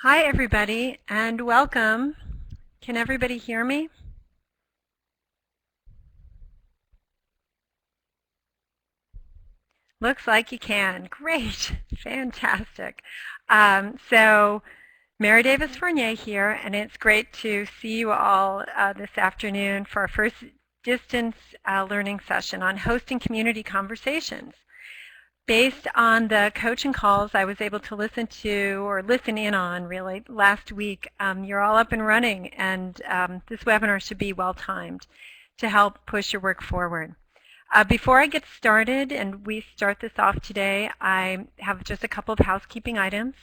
Hi everybody and welcome. Can everybody hear me? Looks like you can. Great. Fantastic. So Mary Davis Fournier here, and it's great to see you all this afternoon for our first distance learning session on hosting community conversations. Based on the coaching calls I was able to listen to, or listen in on really, last week, you're all up and running, and this webinar should be well timed to help push your work forward. Before I get started and we start this off today, I have just a couple of housekeeping items.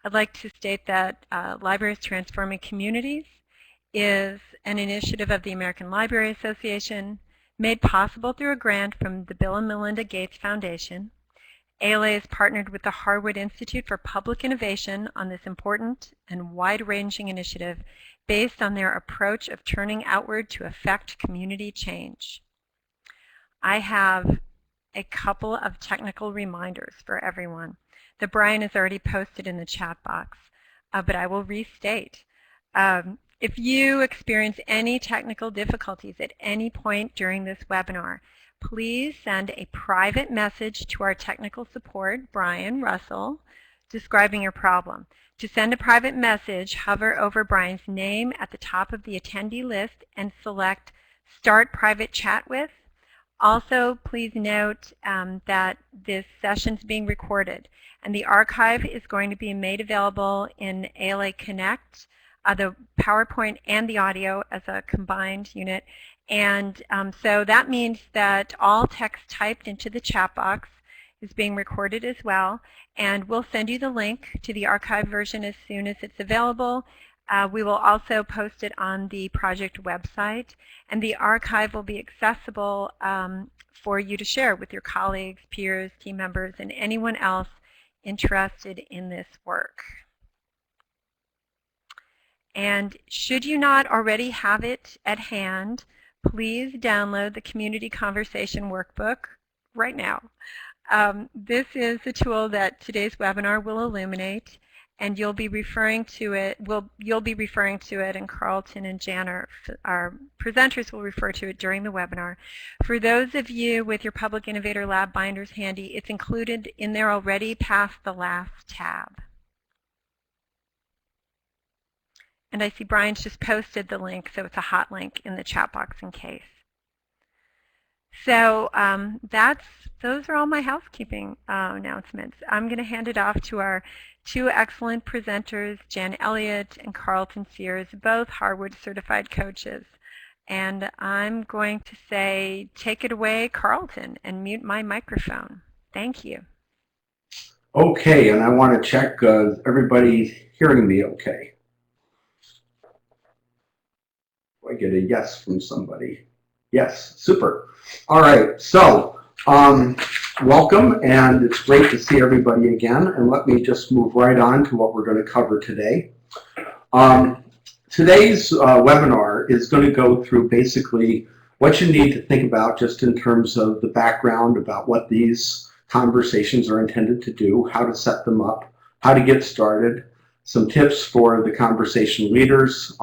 I'd like to state that Libraries Transforming Communities is an initiative of the American Library Association made possible through a grant from the Bill and Melinda Gates Foundation. ALA is partnered with the Harwood Institute for Public Innovation on this important and wide-ranging initiative based on their approach of turning outward to affect community change. I have a couple of technical reminders for everyone that Brian has already posted in the chat box, but I will restate. If you experience any technical difficulties at any point during this webinar, please send a private message to our technical support, Brian Russell, describing your problem. To send a private message, hover over Brian's name at the top of the attendee list and select Start Private Chat With. Also, please note that this session is being recorded, and the archive is going to be made available in ALA Connect, the PowerPoint and the audio as a combined unit. And so that means that all text typed into the chat box is being recorded as well. And we'll send you the link to the archive version as soon as it's available. We will also post it on the project website. And the archive will be accessible for you to share with your colleagues, peers, team members, and anyone else interested in this work. And should you not already have it at hand, please download the Community Conversation Workbook right now. This is a tool that today's webinar will illuminate, and you'll be referring to it. You'll be referring to it, and Carlton and Jan, our presenters, will refer to it during the webinar. For those of you with your Public Innovator Lab binders handy, it's included in there already past the last tab. And I see Brian's just posted the link, so it's a hot link in the chat box in case. So those are all my housekeeping announcements. I'm going to hand it off to our two excellent presenters, Jan Elliott and Carlton Sears, both Harwood certified coaches. And I'm going to say, take it away, Carlton, and mute my microphone. Thank you. Okay, and I want to check everybody hearing me okay. I get a yes from somebody. Yes, super. All right, so welcome, and it's great to see everybody again. And let me just move right on to what we're going to cover today. Today's webinar is going to go through basically what you need to think about just in terms of the background about what these conversations are intended to do, how to set them up, how to get started, some tips for the conversation leaders,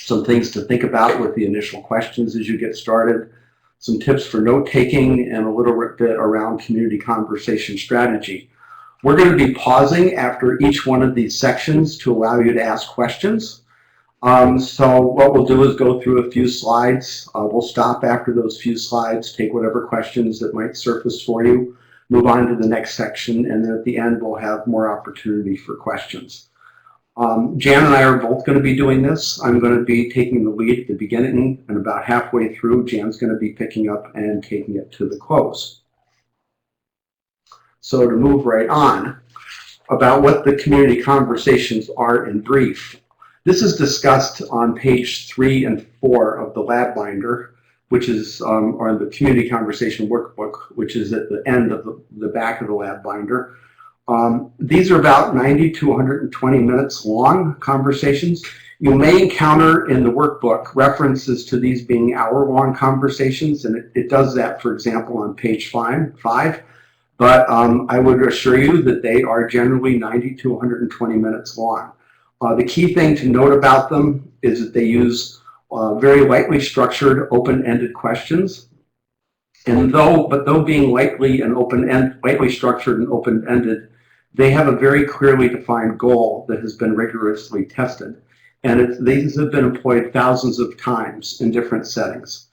some things to think about with the initial questions as you get started, some tips for note-taking, and a little bit around community conversation strategy. We're going to be pausing after each one of these sections to allow you to ask questions. So what we'll do is go through a few slides. We'll stop after those few slides, take whatever questions that might surface for you, move on to the next section, and then at the end we'll have more opportunity for questions. Jan and I are both going to be doing this. I'm going to be taking the lead at the beginning, and about halfway through, Jan's going to be picking up and taking it to the close. So to move right on, about what the community conversations are in brief. This is discussed on page 3 and 4 of the lab binder, which is, or the community conversation workbook, which is at the end of the back of the lab binder. These are about 90 to 120 minutes long conversations. You may encounter in the workbook references to these being hour-long conversations, and it does that, for example, on page 5. but I would assure you that they are generally 90 to 120 minutes long. The key thing to note about them is that they use very lightly structured, open-ended questions. And though being lightly structured and open-ended, they have a very clearly defined goal that has been rigorously tested. And these have been employed thousands of times in different settings.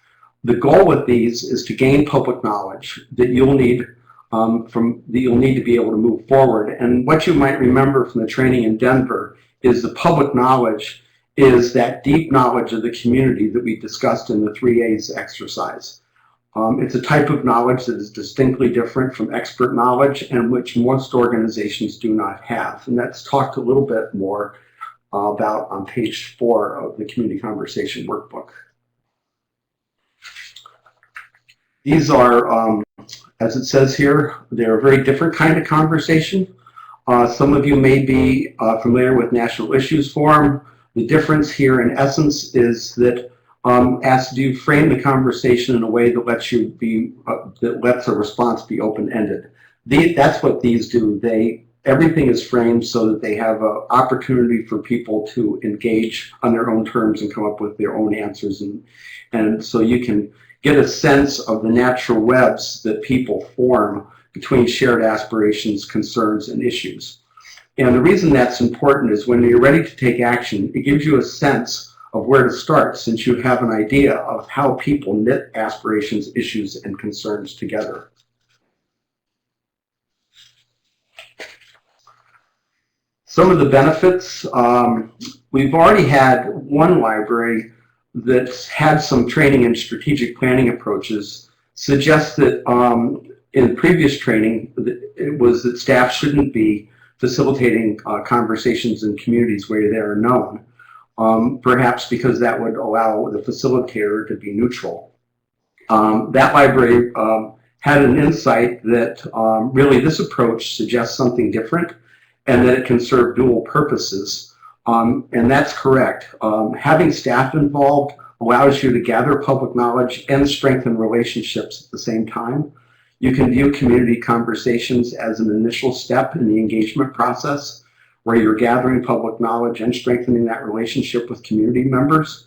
The goal with these is to gain public knowledge that you'll need to be able to move forward. And what you might remember from the training in Denver is the public knowledge is that deep knowledge of the community that we discussed in the 3A's exercise. It's a type of knowledge that is distinctly different from expert knowledge and which most organizations do not have. And that's talked a little bit more about on page 4 of the Community Conversation Workbook. These are, as it says here, they're a very different kind of conversation. Some of you may be familiar with National Issues Forum. The difference here in essence is that asks you frame the conversation in a way that lets a response be open-ended. That's what these do. Everything is framed so that they have an opportunity for people to engage on their own terms and come up with their own answers, and so you can get a sense of the natural webs that people form between shared aspirations, concerns, and issues. And the reason that's important is when you're ready to take action, it gives you a sense of where to start, since you have an idea of how people knit aspirations, issues, and concerns together. Some of the benefits, we've already had one library that's had some training in strategic planning approaches suggest that in previous training, it was that staff shouldn't be facilitating conversations in communities where they are known. Perhaps because that would allow the facilitator to be neutral. That library had an insight that really this approach suggests something different and that it can serve dual purposes. And that's correct. Having staff involved allows you to gather public knowledge and strengthen relationships at the same time. You can view community conversations as an initial step in the engagement process, where you're gathering public knowledge and strengthening that relationship with community members.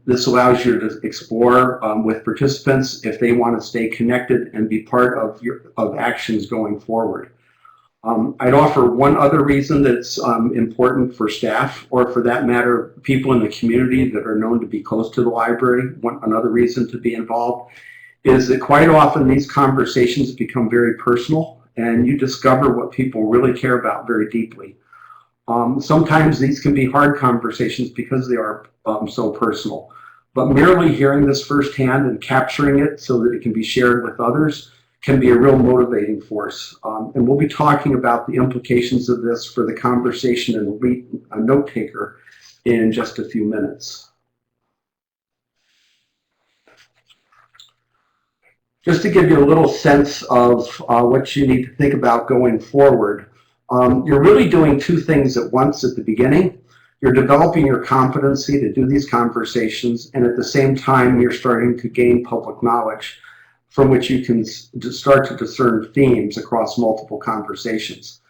This allows you to explore with participants if they want to stay connected and be part of actions going forward. I'd offer one other reason that's important for staff, or for that matter, people in the community that are known to be close to the library. Another reason to be involved is that quite often these conversations become very personal, and you discover what people really care about very deeply. Sometimes these can be hard conversations because they are so personal, but merely hearing this firsthand and capturing it so that it can be shared with others can be a real motivating force. And we'll be talking about the implications of this for the conversation and a note taker in just a few minutes. Just to give you a little sense of what you need to think about going forward, you're really doing two things at once at the beginning. You're developing your competency to do these conversations, and at the same time, you're starting to gain public knowledge from which you can start to discern themes across multiple conversations.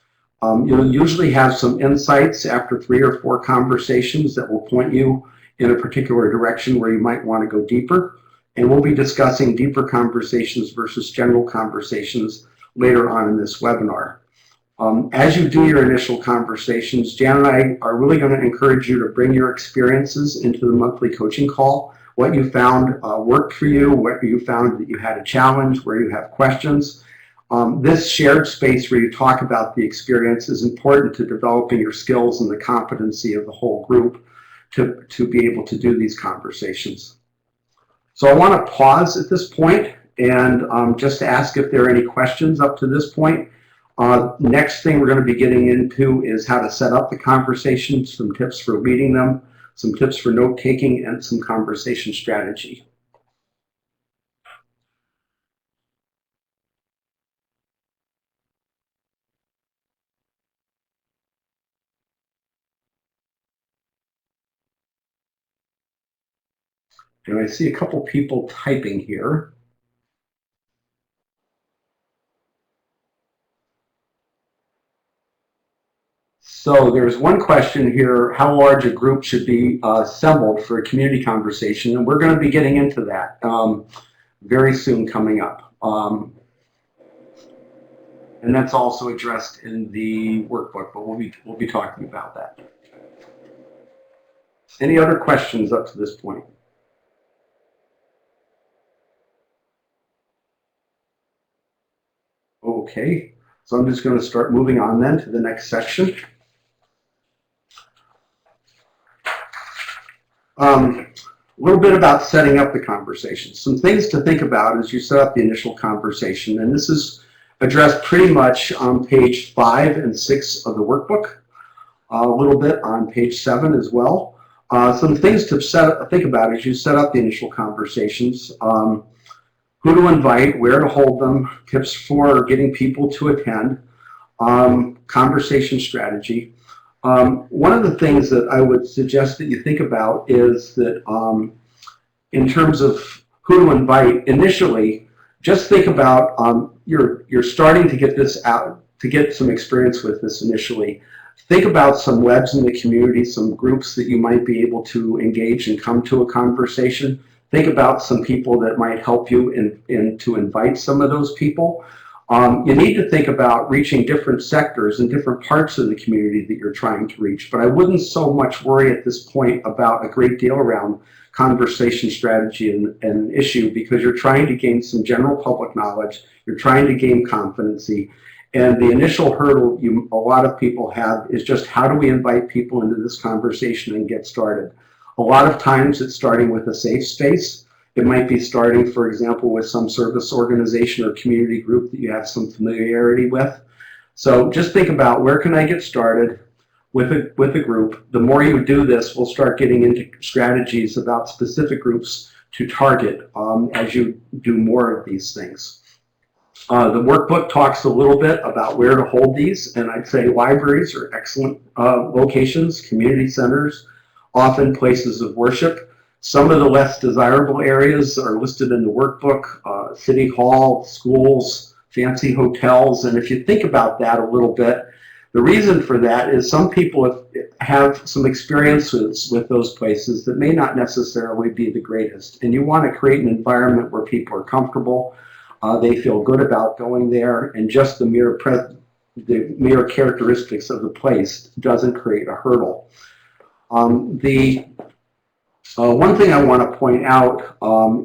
You'll usually have some insights after 3 or 4 conversations that will point you in a particular direction where you might want to go deeper. And we'll be discussing deeper conversations versus general conversations later on in this webinar. As you do your initial conversations, Jan and I are really going to encourage you to bring your experiences into the monthly coaching call. What you found worked for you, what you found that you had a challenge, where you have questions. This shared space where you talk about the experience is important to developing your skills and the competency of the whole group to be able to do these conversations. So I want to pause at this point and just ask if there are any questions up to this point. Next thing we're going to be getting into is how to set up the conversations, some tips for leading them, some tips for note taking, and some conversation strategy. And I see a couple people typing here. So there's one question here, how large a group should be assembled for a community conversation? And we're going to be getting into that very soon coming up. And that's also addressed in the workbook, but we'll be talking about that. Any other questions up to this point? Okay, so I'm just going to start moving on then to the next section. A little bit about setting up the conversation. Some things to think about as you set up the initial conversation, and this is addressed pretty much on page 5 and 6 of the workbook, a little bit on page 7 as well. Some things to think about as you set up the initial conversations. Who to invite, where to hold them, tips for getting people to attend, conversation strategy. One of the things that I would suggest that you think about is that in terms of who to invite, initially, just think about you're starting to get this out, to get some experience with this initially. Think about some webs in the community, some groups that you might be able to engage and come to a conversation. Think about some people that might help you in to invite some of those people. You need to think about reaching different sectors and different parts of the community that you're trying to reach. But I wouldn't so much worry at this point about a great deal around conversation strategy and issue, because you're trying to gain some general public knowledge. You're trying to gain competency. And the initial hurdle a lot of people have is just how do we invite people into this conversation and get started? A lot of times it's starting with a safe space. It might be starting, for example, with some service organization or community group that you have some familiarity with. So just think about where can I get started with a group. The more you do this, we'll start getting into strategies about specific groups to target as you do more of these things. The workbook talks a little bit about where to hold these, and I'd say libraries are excellent locations, community centers, often places of worship. Some of the less desirable areas are listed in the workbook, city hall, schools, fancy hotels, and if you think about that a little bit, the reason for that is some people have some experiences with those places that may not necessarily be the greatest, and you want to create an environment where people are comfortable, they feel good about going there, and just the mere characteristics of the place doesn't create a hurdle. One thing I want to point out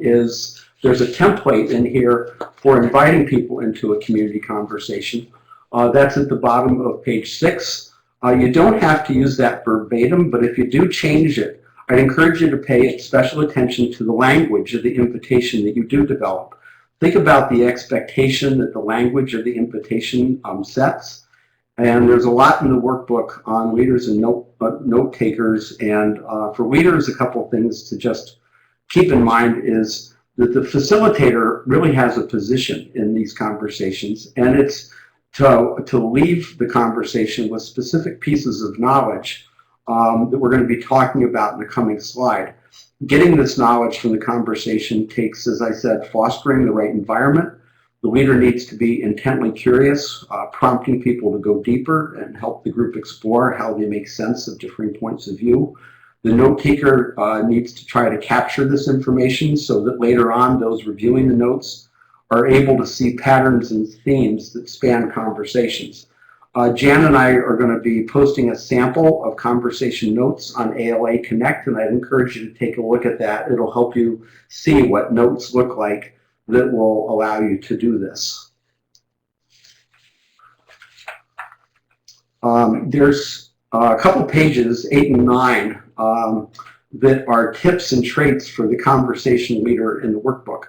is there's a template in here for inviting people into a community conversation. That's at the bottom of page 6. You don't have to use that verbatim, but if you do change it, I'd encourage you to pay special attention to the language of the invitation that you do develop. Think about the expectation that the language of the invitation sets. And there's a lot in the workbook on leaders and note takers. And for leaders, a couple of things to just keep in mind is that the facilitator really has a position in these conversations, and it's to leave the conversation with specific pieces of knowledge that we're going to be talking about in the coming slide. Getting this knowledge from the conversation takes, as I said, fostering the right environment. The leader needs to be intently curious, prompting people to go deeper and help the group explore how they make sense of differing points of view. The note taker needs to try to capture this information so that later on those reviewing the notes are able to see patterns and themes that span conversations. Jan and I are going to be posting a sample of conversation notes on ALA Connect, and I'd encourage you to take a look at that. It'll help you see what notes look like that will allow you to do this. There's a couple pages, 8 and 9, that are tips and traits for the conversation leader in the workbook.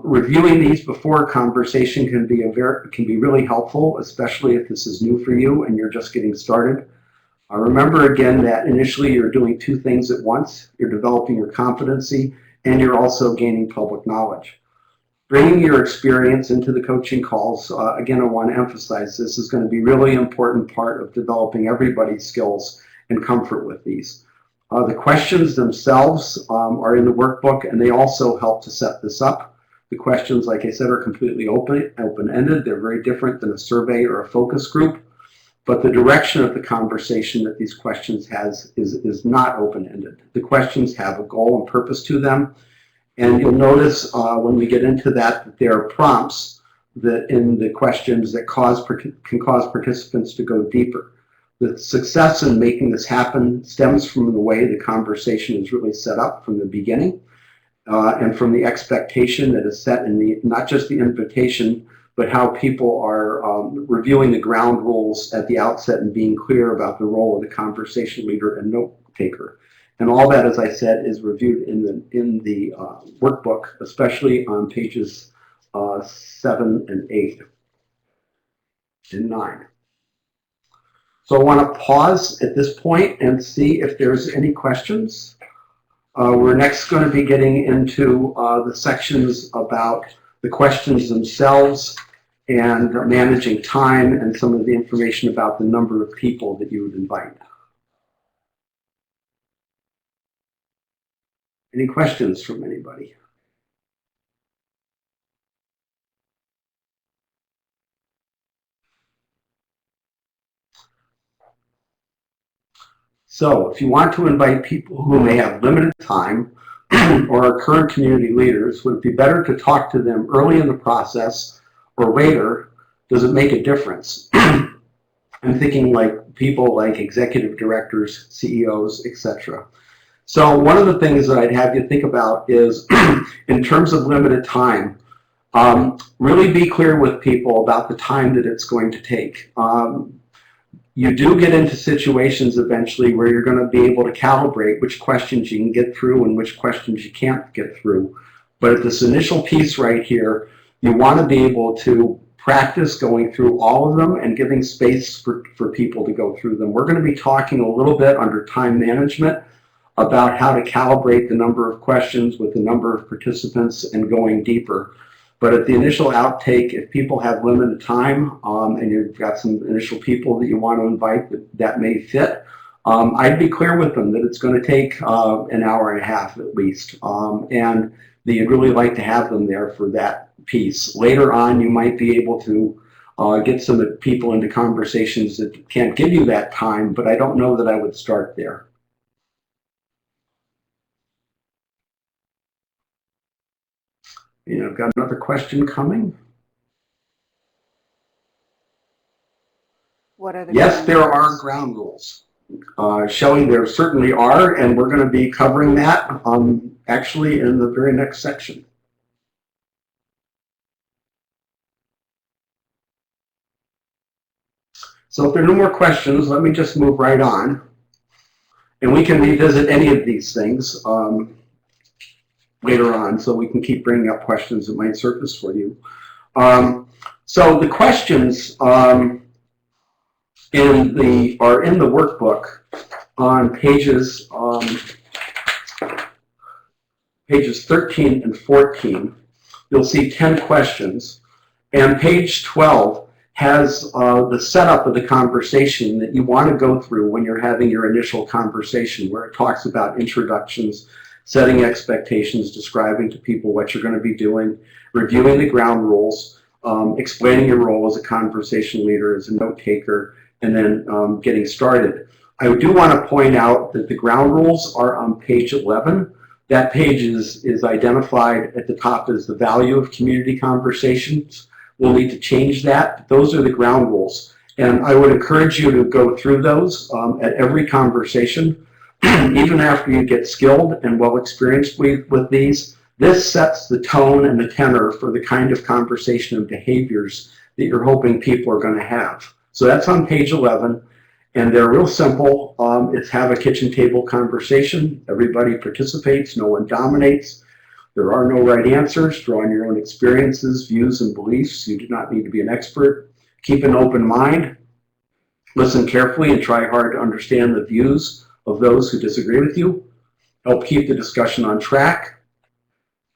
Reviewing these before a conversation can be really helpful, especially if this is new for you and you're just getting started. Remember again that initially you're doing two things at once. You're developing your competency and you're also gaining public knowledge. Bringing your experience into the coaching calls, again, I want to emphasize this is going to be a really important part of developing everybody's skills and comfort with these. The questions themselves are in the workbook, and they also help to set this up. The questions, like I said, are completely open-ended. They're very different than a survey or a focus group. but the direction of the conversation that these questions has is not open-ended. The questions have a goal and purpose to them, and you'll notice when we get into that there are prompts that in the questions that can cause participants to go deeper. The success in making this happen stems from the way the conversation is really set up from the beginning, and from the expectation that is set in not just the invitation, but how people are reviewing the ground rules at the outset and being clear about the role of the conversation leader and note taker. And all that, as I said, is reviewed in the workbook, especially on pages 7 and 8 and 9. So I want to pause at this point and see if there's any questions. We're next going to be getting into the sections about the questions themselves and managing time and some of the information about the number of people that you would invite. Any questions from anybody? So if you want to invite people who may have limited time or are current community leaders, would it be better to talk to them early in the process or later? Does it make a difference? I'm thinking like people like executive directors, CEOs, etc. So one of the things that I'd have you think about is in terms of limited time, really be clear with people about the time that it's going to take. You do get into situations eventually where you're going to be able to calibrate which questions you can get through and which questions you can't get through. But at this initial piece right here, you want to be able to practice going through all of them and giving space for people to go through them. We're going to be talking a little bit under time management about how to calibrate the number of questions with the number of participants and going deeper. But at the initial outtake, if people have limited time and you've got some initial people that you want to invite that may fit, I'd be clear with them that it's going to take an hour and a half at least, and that you'd really like to have them there for that piece. Later on, you might be able to get some people into conversations that can't give you that time, but I don't know that I would start there. I've got another question coming. What are the Yes, there are ground rules. Showing there certainly are, and we're going to be covering that actually in the very next section. So if there are no more questions, let me just move right on. And we can revisit any of these things later on, so we can keep bringing up questions that might surface for you. So the questions are in the workbook on pages 13 and 14. You'll see 10 questions, and page 12 has the setup of the conversation that you want to go through when you're having your initial conversation, where it talks about introductions, setting expectations, describing to people what you're going to be doing, reviewing the ground rules, explaining your role as a conversation leader, as a note taker, and then getting started. I do want to point out that the ground rules are on page 11. That page is identified at the top as the value of community conversations. We'll need to change that. Those are the ground rules. And I would encourage you to go through those at every conversation. Even after you get skilled and well experienced with these, this sets the tone and the tenor for the kind of conversation and behaviors that you're hoping people are going to have. So that's on page 11, and they're real simple. It's have a kitchen table conversation. Everybody participates, no one dominates. There are no right answers. Draw on your own experiences, views, and beliefs. You do not need to be an expert. Keep an open mind. Listen carefully and try hard to understand the views of those who disagree with you. Help keep the discussion on track.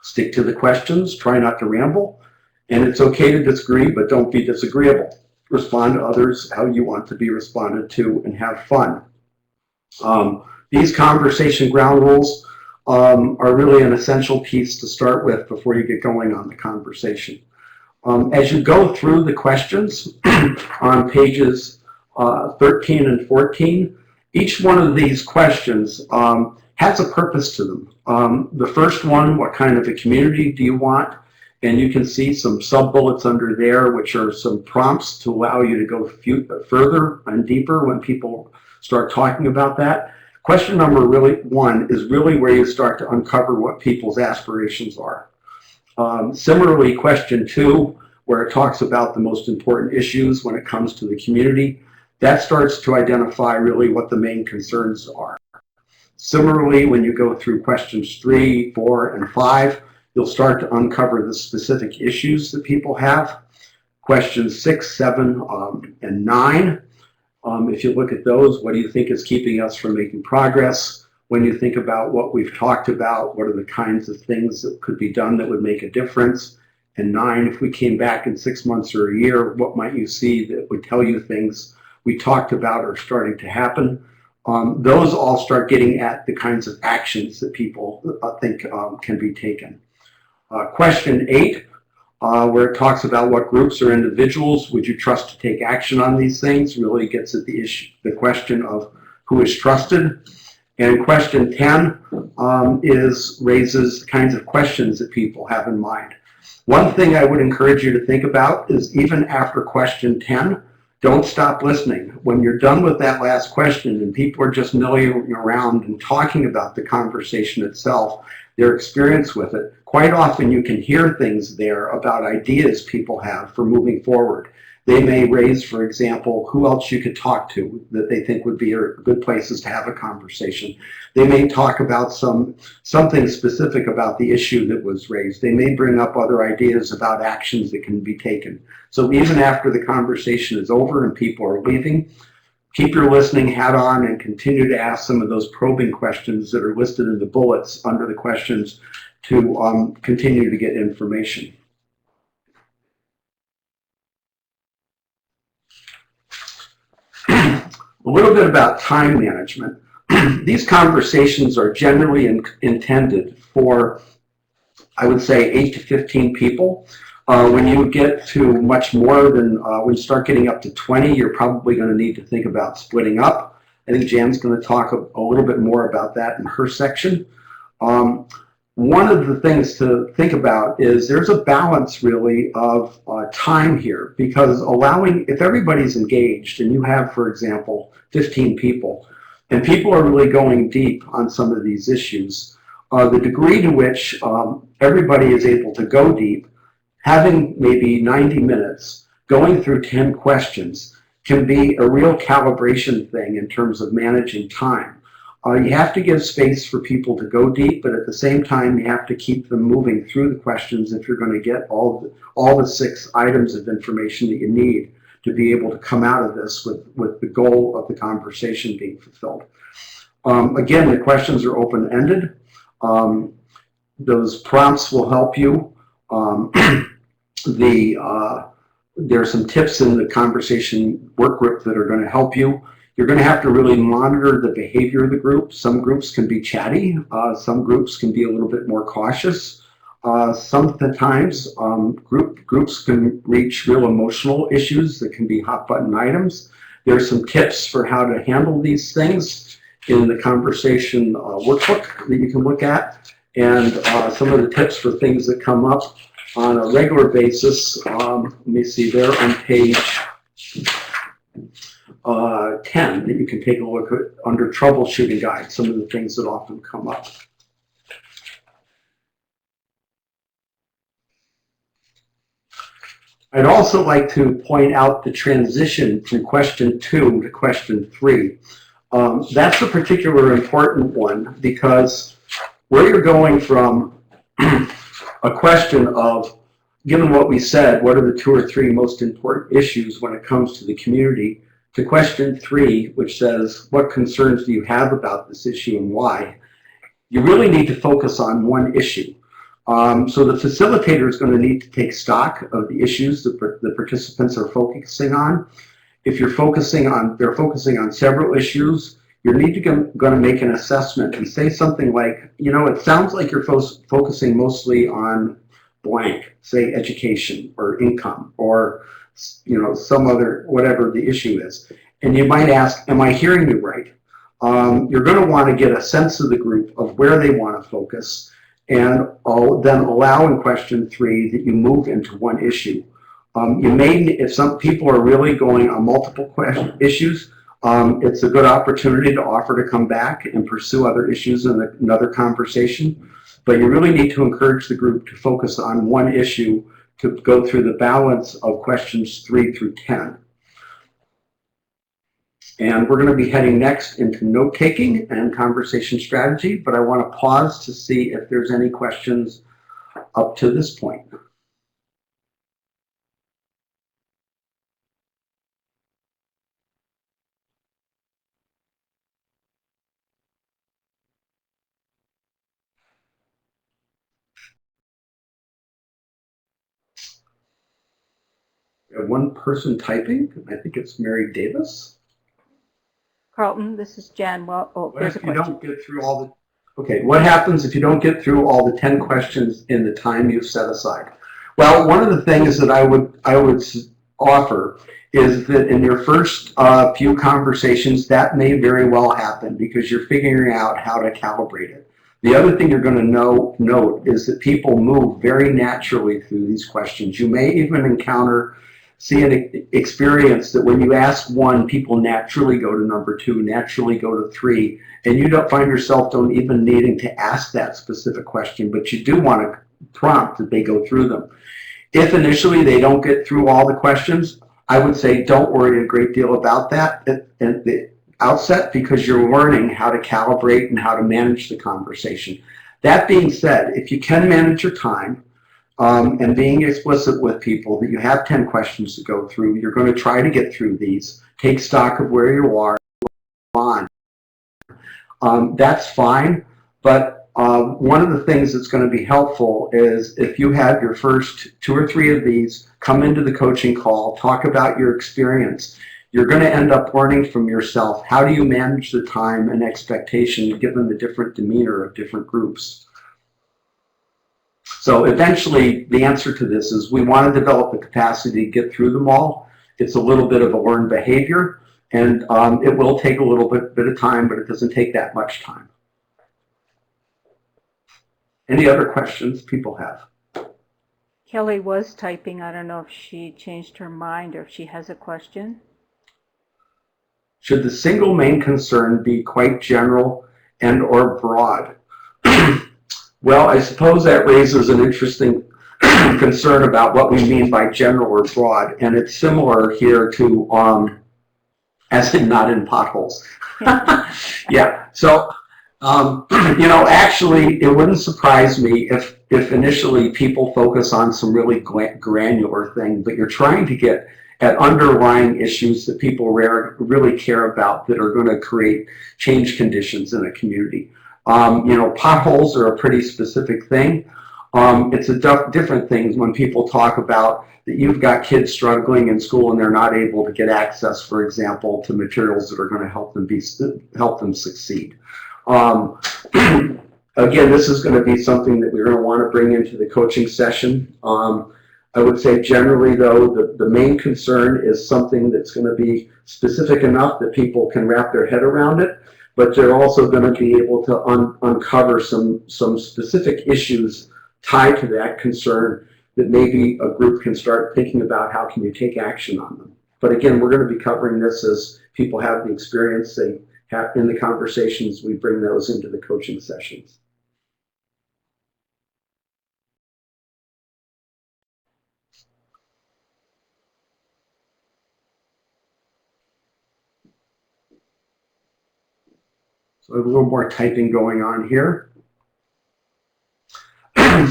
Stick to the questions. Try not to ramble. And it's okay to disagree, but don't be disagreeable. Respond to others how you want to be responded to, and have fun. These conversation ground rules are really an essential piece to start with before you get going on the conversation. As you go through the questions on pages 13 and 14. Each one of these questions has a purpose to them. The first one, what kind of a community do you want? And you can see some sub-bullets under there, which are some prompts to allow you to go further and deeper when people start talking about that. Question number one is really where you start to uncover what people's aspirations are. Similarly, question 2, where it talks about the most important issues when it comes to the community, that starts to identify really what the main concerns are. Similarly, when you go through questions 3, 4, and 5, you'll start to uncover the specific issues that people have. Questions 6, 7, and 9. If you look at those, what do you think is keeping us from making progress? When you think about what we've talked about, what are the kinds of things that could be done that would make a difference? And 9, if we came back in 6 months or a year, what might you see that would tell you things we talked about are starting to happen? Those all start getting at the kinds of actions that people think can be taken. Question 8, where it talks about what groups or individuals would you trust to take action on these things, really gets at the issue, the question of who is trusted. And question 10 raises the kinds of questions that people have in mind. One thing I would encourage you to think about is even after question 10, don't stop listening. When you're done with that last question and people are just milling around and talking about the conversation itself, their experience with it, quite often you can hear things there about ideas people have for moving forward. They may raise, for example, who else you could talk to that they think would be good places to have a conversation. They may talk about something specific about the issue that was raised. They may bring up other ideas about actions that can be taken. So even after the conversation is over and people are leaving, keep your listening hat on and continue to ask some of those probing questions that are listed in the bullets under the questions to continue to get information. A little bit about time management. These conversations are generally intended for, I would say, 8 to 15 people. When you get to much more than, when you start getting up to 20, you're probably going to need to think about splitting up. I think Jan's going to talk a little bit more about that in her section. One of the things to think about is there's a balance really of time here, because if everybody's engaged and you have, for example, 15 people, and people are really going deep on some of these issues, the degree to which everybody is able to go deep, having maybe 90 minutes, going through 10 questions can be a real calibration thing in terms of managing time. You have to give space for people to go deep, but at the same time, you have to keep them moving through the questions if you're going to get all the 6 items of information that you need to be able to come out of this with the goal of the conversation being fulfilled. Again, the questions are open-ended. Those prompts will help you. There are some tips in the conversation work group that are going to help you. You're going to have to really monitor the behavior of the group. Some groups can be chatty. Some groups can be a little bit more cautious. Sometimes groups can reach real emotional issues that can be hot button items. There are some tips for how to handle these things in the conversation workbook that you can look at, and some of the tips for things that come up on a regular basis. Let me see, there on page 10 that you can take a look at under troubleshooting guide, some of the things that often come up. I'd also like to point out the transition from question 2 to question 3. That's a particular important one, because where you're going from a question of, given what we said, what are the 2 or 3 most important issues when it comes to the community, to question 3, which says, what concerns do you have about this issue and why? You really need to focus on one issue. So the facilitator is going to need to take stock of the issues that the participants are focusing on. If they're focusing on several issues, you're going to make an assessment and say something like, it sounds like you're focusing mostly on blank, say education or income or some other, whatever the issue is. And you might ask, am I hearing you right? You're going to want to get a sense of the group of where they want to focus, and then allow in question 3 that you move into one issue. You may, if some people are really going on multiple issues, it's a good opportunity to offer to come back and pursue other issues in another conversation. But you really need to encourage the group to focus on one issue to go through the balance of questions 3 through 10. And we're going to be heading next into note-taking and conversation strategy, but I want to pause to see if there's any questions up to this point. We have one person typing. I think it's Mary Davis. Carlton, this is Jen. Well, there's a question. Don't get through all the, okay, what happens if you don't get through all the 10 questions in the time you've set aside? Well, one of the things that I would offer is that in your first few conversations, that may very well happen because you're figuring out how to calibrate it. The other thing you're going to note is that people move very naturally through these questions. You may even see an experience that when you ask one, people naturally go to number 2, naturally go to 3, and you don't find yourself even needing to ask that specific question, but you do want to prompt that they go through them. If initially they don't get through all the questions, I would say don't worry a great deal about that at the outset, because you're learning how to calibrate and how to manage the conversation. That being said, if you can manage your time, and being explicit with people that you have 10 questions to go through, you're going to try to get through these, take stock of where you are, that's fine. But one of the things that's going to be helpful is if you have your first 2 or 3 of these, come into the coaching call, talk about your experience. You're going to end up learning from yourself. How do you manage the time and expectation given the different demeanor of different groups? So eventually, the answer to this is we want to develop the capacity to get through them all. It's a little bit of a learned behavior, and it will take a little bit of time, but it doesn't take that much time. Any other questions people have? Kelly was typing. I don't know if she changed her mind or if she has a question. Should the single main concern be quite general and or broad? Well, I suppose that raises an interesting concern about what we mean by general or broad, and it's similar here to, as in not in potholes. Yeah, so, actually, it wouldn't surprise me if initially people focus on some really granular thing, but you're trying to get at underlying issues that people really care about that are going to create change conditions in a community. Potholes are a pretty specific thing. It's a different thing when people talk about that you've got kids struggling in school and they're not able to get access, for example, to materials that are going to help them succeed. Again, this is going to be something that we're going to want to bring into the coaching session. I would say generally, though, the main concern is something that's going to be specific enough that people can wrap their head around it, but they're also going to be able to uncover some specific issues tied to that concern that maybe a group can start thinking about how can you take action on them. But again, we're going to be covering this as people have the experience they have in the conversations. We bring those into the coaching sessions. So I have a little more typing going on here.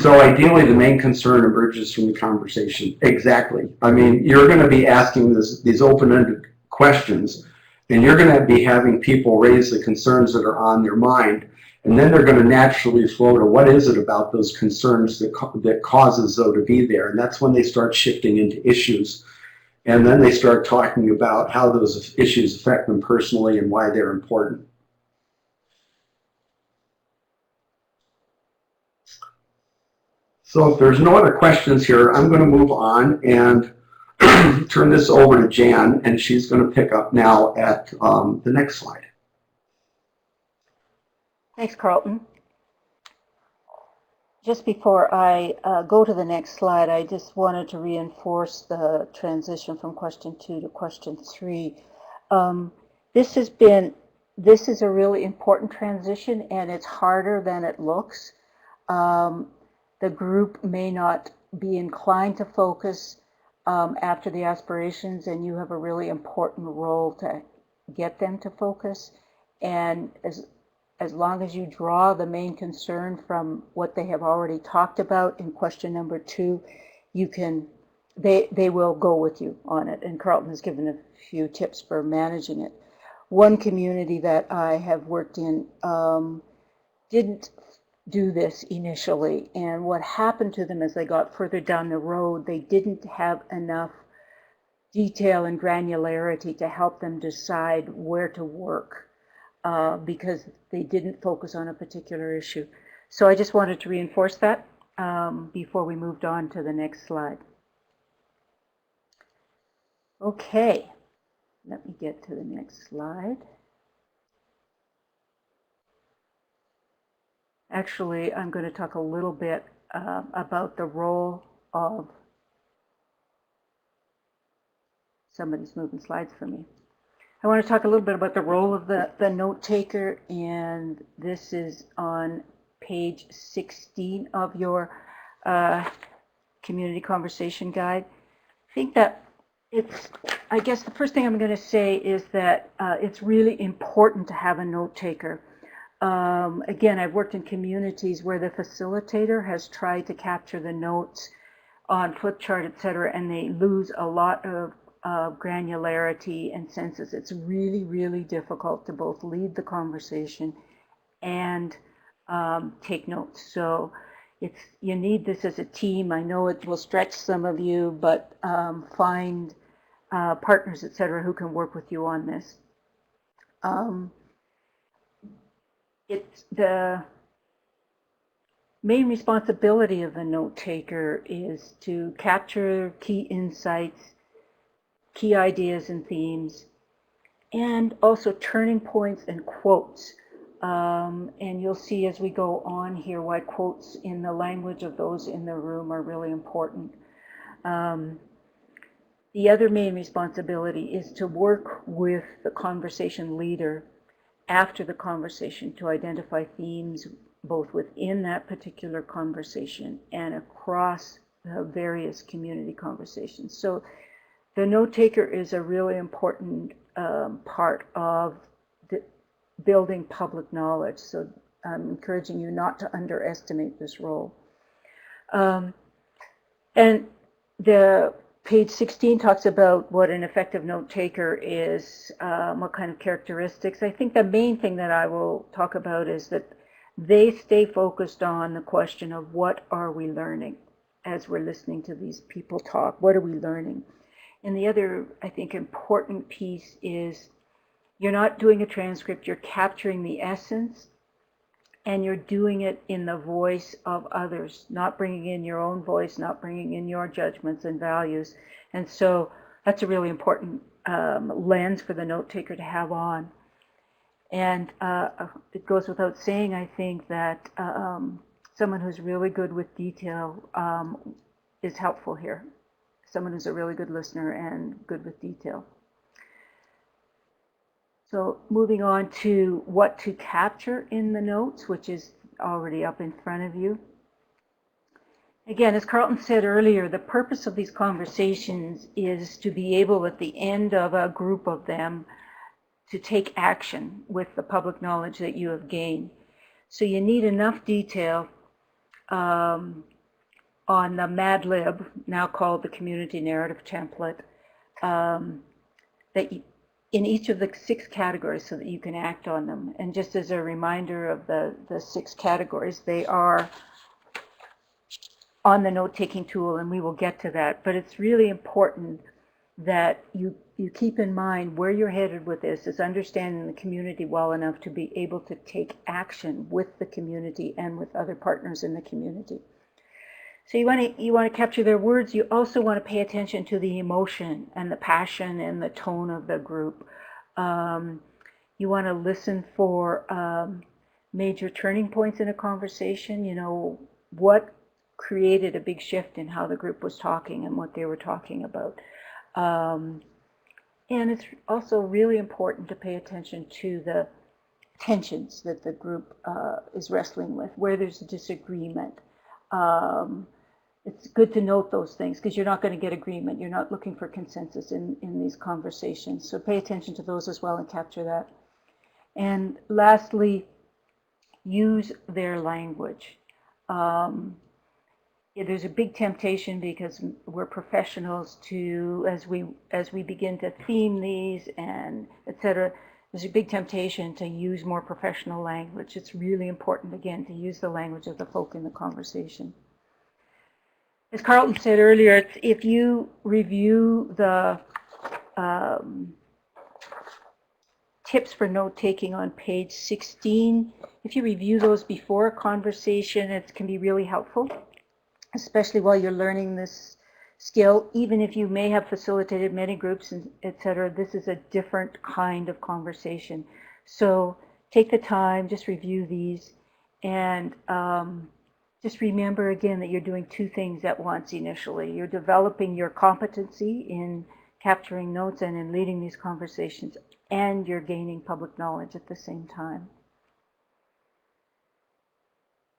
So ideally, the main concern emerges from the conversation. Exactly. I mean, you're going to be asking these open-ended questions, and you're going to be having people raise the concerns that are on their mind, and then they're going to naturally flow to what is it about those concerns that causes though to be there, and that's when they start shifting into issues, and then they start talking about how those issues affect them personally and why they're important. So if there's no other questions here, I'm going to move on and turn this over to Jan, and she's going to pick up now at the next slide. Thanks, Carlton. Just before I go to the next slide, I just wanted to reinforce the transition from question 2 to question 3. This is a really important transition, and it's harder than it looks. The group may not be inclined to focus after the aspirations, and you have a really important role to get them to focus. And as long as you draw the main concern from what they have already talked about in question number 2, they will go with you on it. And Carlton has given a few tips for managing it. One community that I have worked in didn't do this initially, and what happened to them as they got further down the road, they didn't have enough detail and granularity to help them decide where to work. Because they didn't focus on a particular issue. So I just wanted to reinforce that before we moved on to the next slide. Okay, let me get to the next slide. Actually, I'm going to talk a little bit about the role of, somebody's moving slides for me. I want to talk a little bit about the role of the note taker, and this is on page 16 of your community conversation guide. I think that I guess the first thing I'm going to say is that it's really important to have a note taker. Again, I've worked in communities where the facilitator has tried to capture the notes on flip chart, etc., and they lose a lot of granularity and senses. It's really, really difficult to both lead the conversation and take notes. So you need this as a team. I know it will stretch some of you, but find partners, etc., who can work with you on this. It's the main responsibility of the note taker is to capture key insights, key ideas and themes, and also turning points and quotes. And you'll see as we go on here why quotes in the language of those in the room are really important. The other main responsibility is to work with the conversation leader after the conversation to identify themes both within that particular conversation and across the various community conversations. So the note taker is a really important part of building public knowledge. So I'm encouraging you not to underestimate this role. And the page 16 talks about what an effective note taker is, what kind of characteristics. I think the main thing that I will talk about is that they stay focused on the question of what are we learning as we're listening to these people talk. What are we learning? And the other, I think, important piece is you're not doing a transcript, you're capturing the essence, and you're doing it in the voice of others, not bringing in your own voice, not bringing in your judgments and values. And so that's a really important lens for the note taker to have on. And it goes without saying, I think, that someone who's really good with detail is helpful here. Someone who's a really good listener and good with detail. So moving on to what to capture in the notes, which is already up in front of you. Again, as Carlton said earlier, the purpose of these conversations is to be able at the end of a group of them to take action with the public knowledge that you have gained. So you need enough detail on the Mad Lib, now called the Community Narrative Template, that in each of the 6 categories so that you can act on them. And just as a reminder of the 6 categories, they are on the note-taking tool, and we will get to that. But it's really important that you keep in mind where you're headed with this is understanding the community well enough to be able to take action with the community and with other partners in the community. So you want to capture their words. You also want to pay attention to the emotion and the passion and the tone of the group. You want to listen for major turning points in a conversation. You know, what created a big shift in how the group was talking and what they were talking about. And it's also really important to pay attention to the tensions that the group is wrestling with, where there's a disagreement. It's good to note those things because you're not going to get agreement. You're not looking for consensus in these conversations. So pay attention to those as well and capture that. And lastly, use their language. There's a big temptation because we're professionals to, as we begin to theme these and etc., there's a big temptation to use more professional language. It's really important, again, to use the language of the folk in the conversation. As Carlton said earlier, if you review the tips for note-taking on page 16, if you review those before a conversation, it can be really helpful, especially while you're learning this skill. Even if you may have facilitated many groups, etc., this is a different kind of conversation. So take the time, just review these, and just remember again that you're doing two things at once initially. You're developing your competency in capturing notes and in leading these conversations, and you're gaining public knowledge at the same time.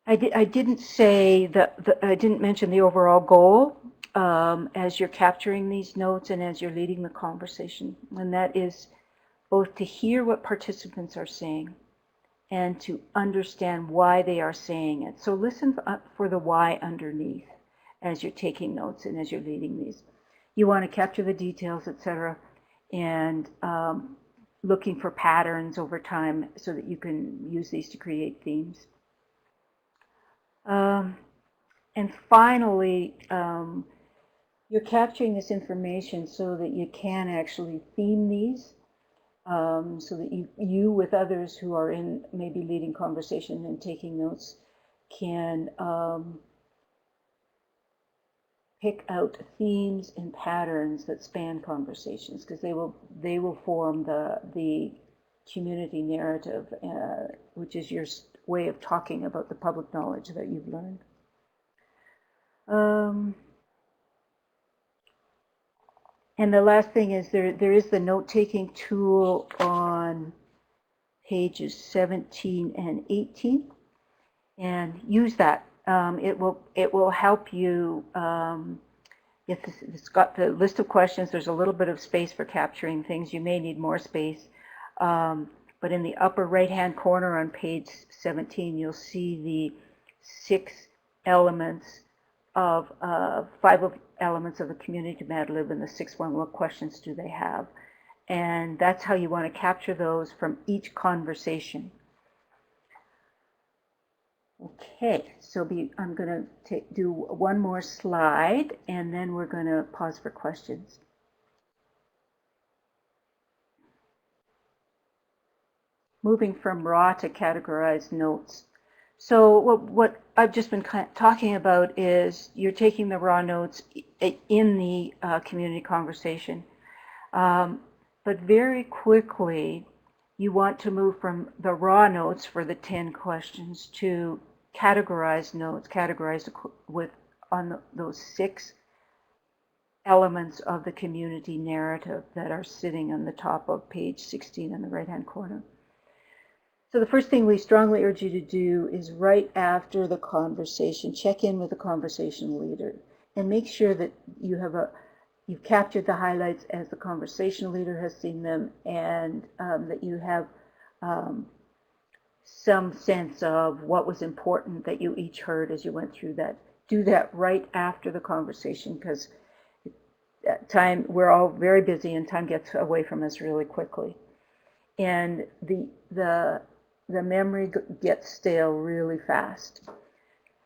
I didn't say that, I didn't mention the overall goal as you're capturing these notes and as you're leading the conversation, and that is both to hear what participants are saying and to understand why they are saying it. So listen for the why underneath as you're taking notes and as you're leading these. You want to capture the details, etc., and looking for patterns over time so that you can use these to create themes. And finally, you're capturing this information so that you can actually theme these, so that you with others who are in maybe leading conversation and taking notes can pick out themes and patterns that span conversations, because they will form the community narrative, which is your way of talking about the public knowledge that you've learned. And the last thing is there is the note-taking tool on pages 17 and 18, and use that. It will help you. If it's got the list of questions, there's a little bit of space for capturing things. You may need more space. But in the upper right-hand corner on page 17, you'll see the 6 elements of 5 elements of the community Mad Lib, and the 6th one, what questions do they have? And that's how you want to capture those from each conversation. Okay, so I'm going to do one more slide, and then we're going to pause for questions. Moving from raw to categorized notes. So what I've just been talking about is you're taking the raw notes in the community conversation, but very quickly you want to move from the raw notes for the 10 questions to categorized notes, categorized on those 6 elements of the community narrative that are sitting on the top of page 16 in the right-hand corner. So the first thing we strongly urge you to do is right after the conversation, check in with the conversation leader and make sure that you've captured the highlights as the conversation leader has seen them, and that you have some sense of what was important that you each heard as you went through that. Do that right after the conversation, because time, we're all very busy and time gets away from us really quickly. And the memory gets stale really fast.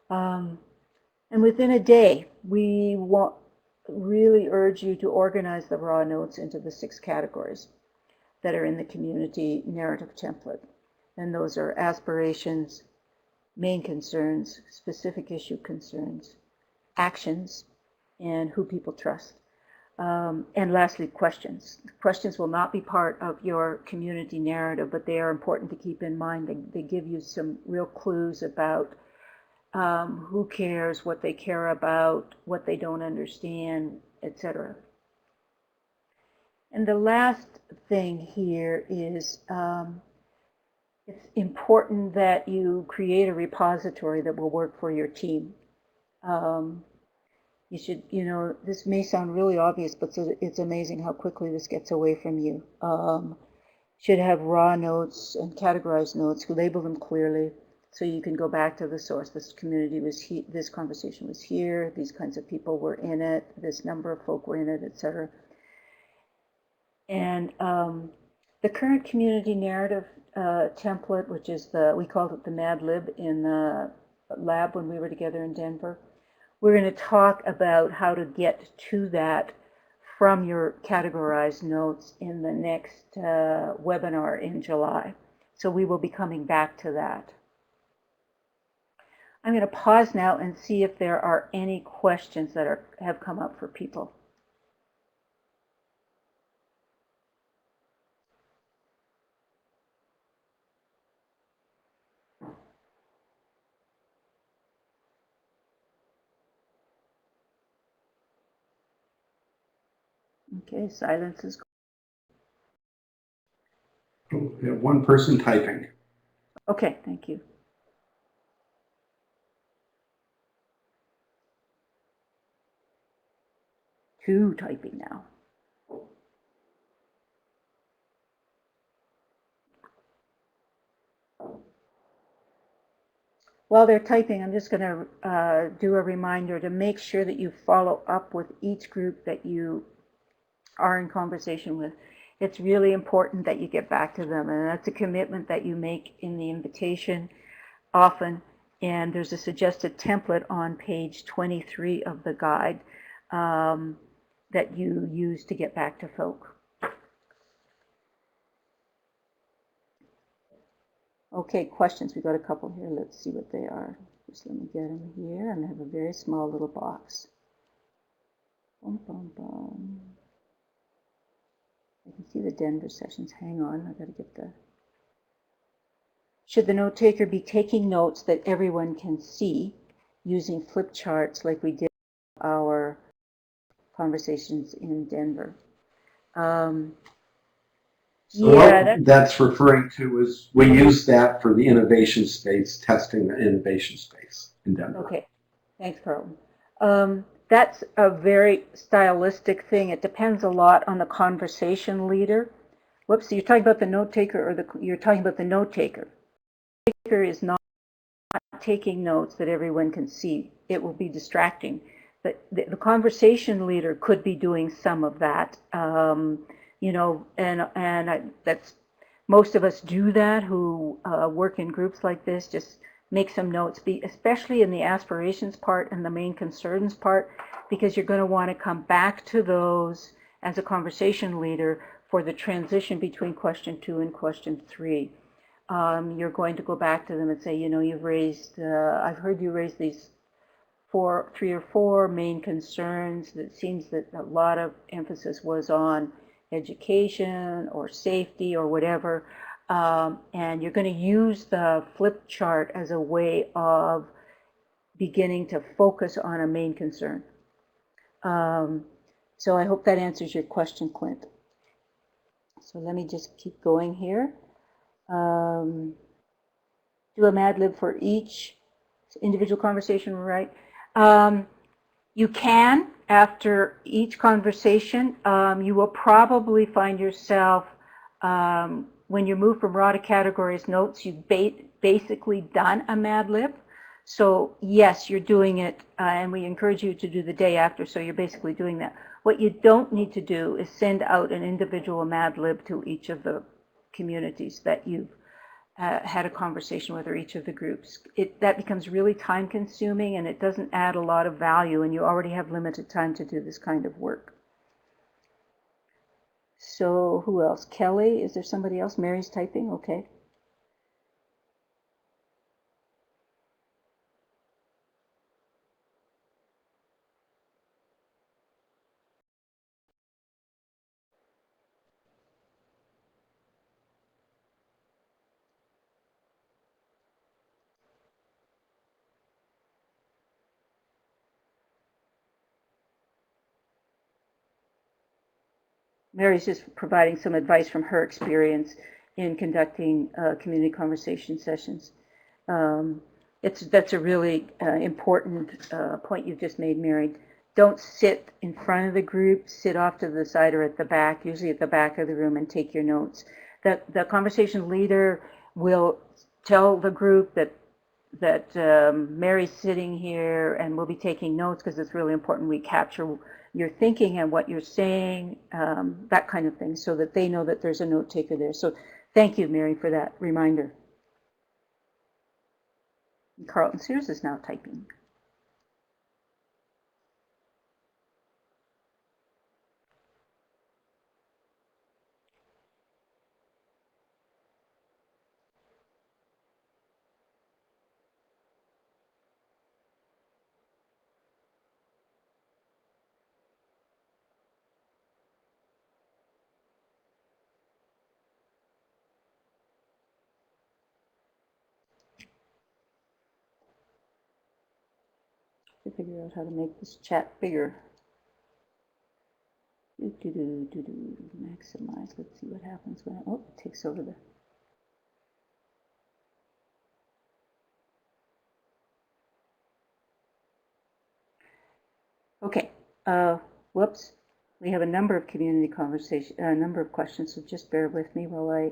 And within a day, we really urge you to organize the raw notes into the 6 categories that are in the community narrative template. And those are aspirations, main concerns, specific issue concerns, actions, and who people trust. And lastly, questions. Questions will not be part of your community narrative, but they are important to keep in mind. They give you some real clues about who cares, what they care about, what they don't understand, etc. And the last thing here is it's important that you create a repository that will work for your team. You should, this may sound really obvious, but it's amazing how quickly this gets away from you. Should have raw notes and categorized notes, label them clearly so you can go back to the source. This community was this conversation was here, these kinds of people were in it, this number of folk were in it, etc. And the current community narrative template, which is we called it the Mad Lib in the lab when we were together in Denver. We're going to talk about how to get to that from your categorized notes in the next webinar in July. So we will be coming back to that. I'm going to pause now and see if there are any questions that have come up for people. Okay, silence is. We have one person typing. Okay, thank you. Two typing now. While they're typing, I'm just going to do a reminder to make sure that you follow up with each group that you are in conversation with. It's really important that you get back to them, and that's a commitment that you make in the invitation often. And there's a suggested template on page 23 of the guide that you use to get back to folk. Okay, questions. We've got a couple here. Let's see what they are. Just let me get them here. And I have a very small little box. Bum, bum, bum. I can see the Denver sessions. Hang on, I gotta get the. Should the note taker be taking notes that everyone can see using flip charts like we did in our conversations in Denver? So yeah, what that's referring to is we use that for the innovation space, testing the innovation space in Denver. Okay, thanks, Carlton. That's a very stylistic thing. It depends a lot on the conversation leader. Whoops, you're talking about the note taker, or you're talking about the note taker. The taker is not taking notes that everyone can see. It will be distracting. The conversation leader could be doing some of that. That's most of us do that who work in groups like this. Just make some notes, especially in the aspirations part and the main concerns part, because you're going to want to come back to those as a conversation leader for the transition between question 2 and question 3. You're going to go back to them and say, you've raised, I've heard you raise these 3 or 4 main concerns. It seems that a lot of emphasis was on education or safety or whatever. And you're going to use the flip chart as a way of beginning to focus on a main concern. So I hope that answers your question, Clint. So let me just keep going here. Do a Mad Lib for each individual conversation, right? You can, after each conversation, you will probably find yourself, when you move from raw to categories notes, you've basically done a Mad Lib. So yes, you're doing it, and we encourage you to do the day after, so you're basically doing that. What you don't need to do is send out an individual Mad Lib to each of the communities that you've had a conversation with, or each of the groups. That becomes really time consuming, and it doesn't add a lot of value, and you already have limited time to do this kind of work. So who else? Kelly, is there somebody else? Mary's typing, okay. Mary's just providing some advice from her experience in conducting community conversation sessions. That's a really important point you've just made, Mary. Don't sit in front of the group, sit off to the side or at the back, usually at the back of the room, and take your notes. The conversation leader will tell the group that Mary's sitting here and we'll be taking notes because it's really important we capture your thinking and what you're saying, that kind of thing, so that they know that there's a note taker there. So thank you, Mary, for that reminder. Carlton Sears is now typing. To figure out how to make this chat bigger. Maximize. Let's see what happens when it takes over the. Okay. Whoops. We have a number of community conversation, a number of questions. So just bear with me while I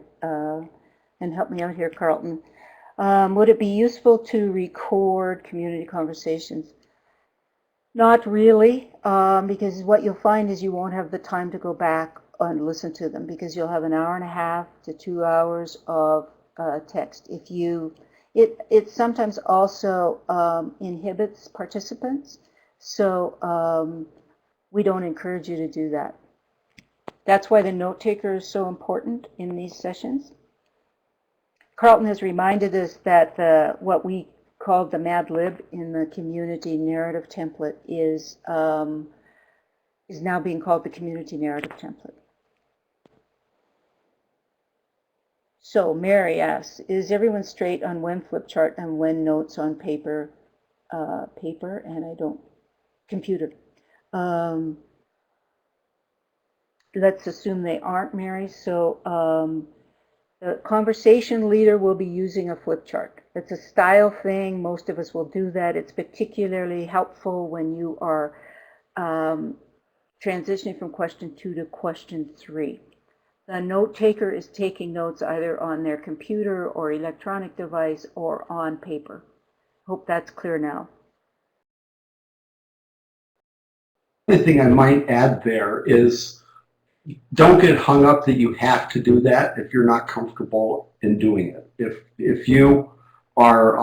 and help me out here, Carlton. Would it be useful to record community conversations? Not really, because what you'll find is you won't have the time to go back and listen to them because you'll have an hour and a half to 2 hours of text. It sometimes also inhibits participants, so we don't encourage you to do that. That's why the note taker is so important in these sessions. Carlton has reminded us that what we called the Mad Lib in the community narrative template is now being called the community narrative template. So Mary asks, is everyone straight on when flip chart and when notes on paper, computer? Let's assume they aren't, Mary. So the conversation leader will be using a flip chart. It's a style thing. Most of us will do that. It's particularly helpful when you are transitioning from question 2 to question 3. The note taker is taking notes either on their computer or electronic device or on paper. Hope that's clear now. The thing I might add there is don't get hung up that you have to do that if you're not comfortable in doing it. If you are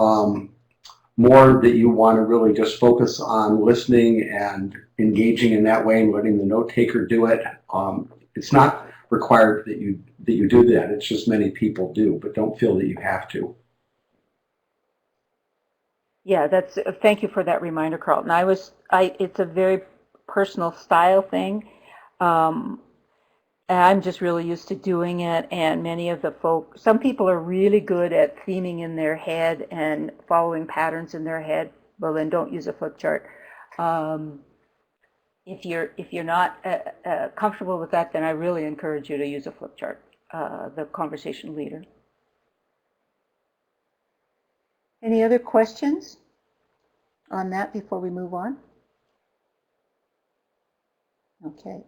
more that you want to really just focus on listening and engaging in that way and letting the note taker do it, it's not required that you do that. It's just many people do, but don't feel that you have to. Yeah, that's. Thank you for that reminder, Carlton. It's a very personal style thing. I'm just really used to doing it, and many of the some people are really good at theming in their head and following patterns in their head. Well, then don't use a flip chart. If you're not comfortable with that, then I really encourage you to use a flip chart, the conversation leader. Any other questions on that before we move on? Okay.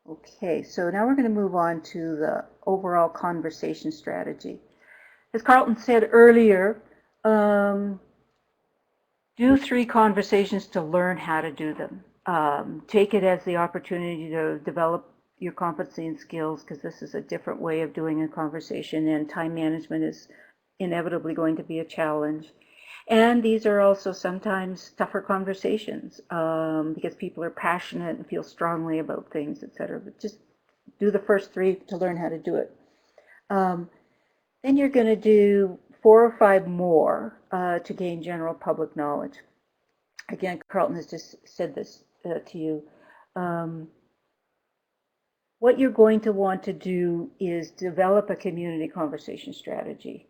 Okay, so now we're going to move on to the overall conversation strategy. As Carlton said earlier, do 3 conversations to learn how to do them. Take it as the opportunity to develop your competency and skills, because this is a different way of doing a conversation, and time management is inevitably going to be a challenge. And these are also sometimes tougher conversations because people are passionate and feel strongly about things, etc. But just do the first 3 to learn how to do it. Then you're going to do 4 or 5 more to gain general public knowledge. Again, Carlton has just said this to you. What you're going to want to do is develop a community conversation strategy.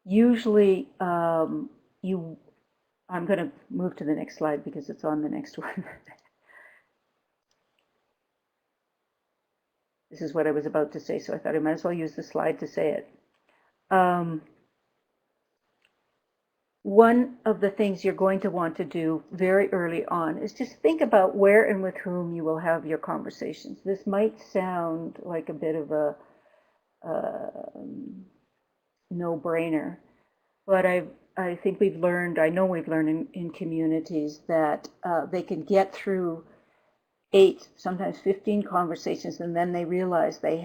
usually I'm going to move to the next slide because it's on the next one. This is what I was about to say, so I thought I might as well use the slide to say it. One of the things you're going to want to do very early on is just think about where and with whom you will have your conversations. This might sound like a bit of a no-brainer, but I think we've learned, I know we've learned in communities that they can get through 8, sometimes 15 conversations, and then they realize they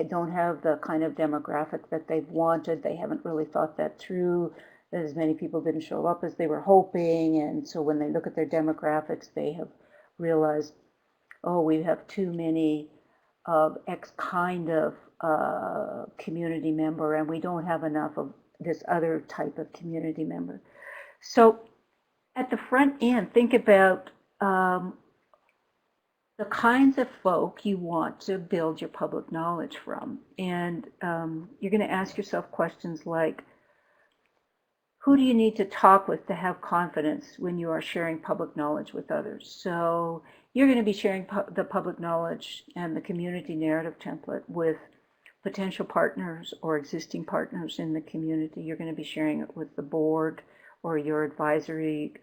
don't have the kind of demographic that they've wanted. They haven't really thought that through. That as many people didn't show up as they were hoping, and so when they look at their demographics, they have realized, oh, we have too many of X kind of community member, and we don't have enough of this other type of community member. So at the front end, think about the kinds of folk you want to build your public knowledge from. And you're going to ask yourself questions like, who do you need to talk with to have confidence when you are sharing public knowledge with others? So you're going to be sharing the public knowledge and the community narrative template with potential partners or existing partners in the community. You're going to be sharing it with the board or your advisory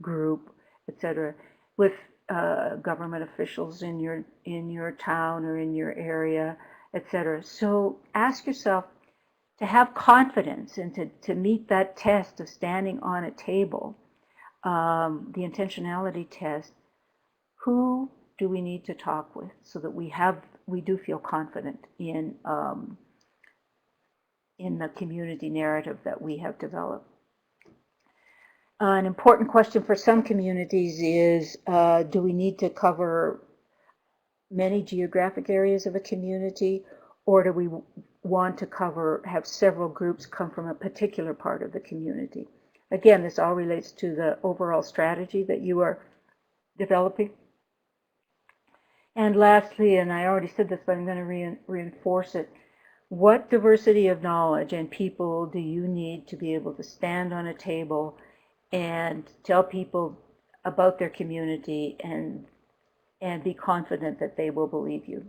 group, etc., with government officials in your town or in your area, etc. So ask yourself, to have confidence and to meet that test of standing on a table, the intentionality test, who do we need to talk with so that we do feel confident in the community narrative that we have developed. An important question for some communities is, do we need to cover many geographic areas of a community, or do we want to have several groups come from a particular part of the community? Again, this all relates to the overall strategy that you are developing. And lastly, and I already said this, but I'm going to reinforce it, what diversity of knowledge and people do you need to be able to stand on a table and tell people about their community and be confident that they will believe you?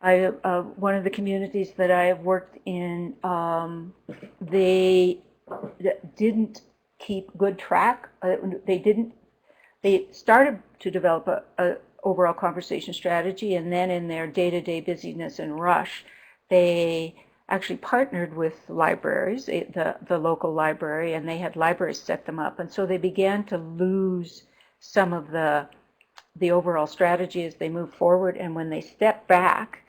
One of the communities that I have worked in, they didn't keep good track. They started to develop a overall conversation strategy, and then in their day-to-day busyness and rush, they actually partnered with libraries, the local library, and they had libraries set them up. And so they began to lose some of the overall strategy as they moved forward. And when they stepped back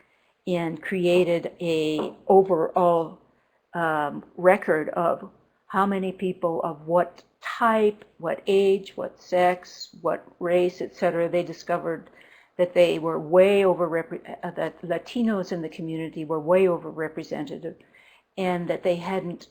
and created a overall record of how many people of what type, what age, what sex, what race, etc., they discovered that they were that Latinos in the community were way overrepresented, and that they hadn't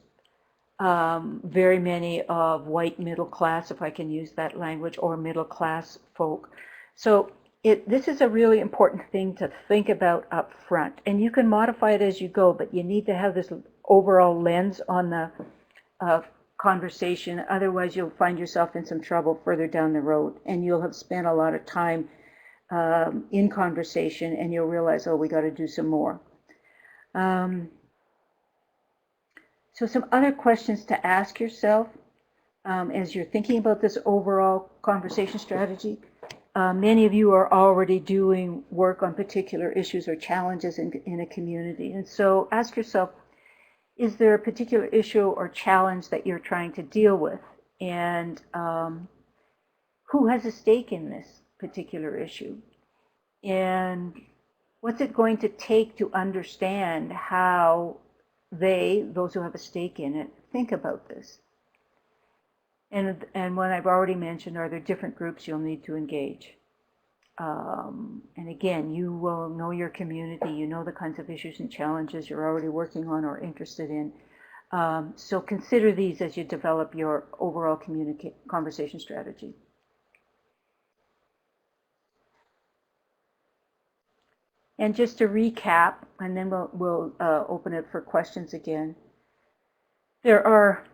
very many of white middle class, if I can use that language, or middle class folk. So this is a really important thing to think about up front, and you can modify it as you go, but you need to have this overall lens on the conversation. Otherwise, you'll find yourself in some trouble further down the road, and you'll have spent a lot of time in conversation, and you'll realize, oh, we got to do some more. So some other questions to ask yourself as you're thinking about this overall conversation strategy. Many of you are already doing work on particular issues or challenges in a community. And so ask yourself, is there a particular issue or challenge that you're trying to deal with? And who has a stake in this particular issue? And what's it going to take to understand how those who have a stake in it, think about this? And what I've already mentioned, are there different groups you'll need to engage? And again, you will know your community, you know the kinds of issues and challenges you're already working on or interested in. So consider these as you develop your overall conversation strategy. And just to recap, and then we'll open it for questions again. There are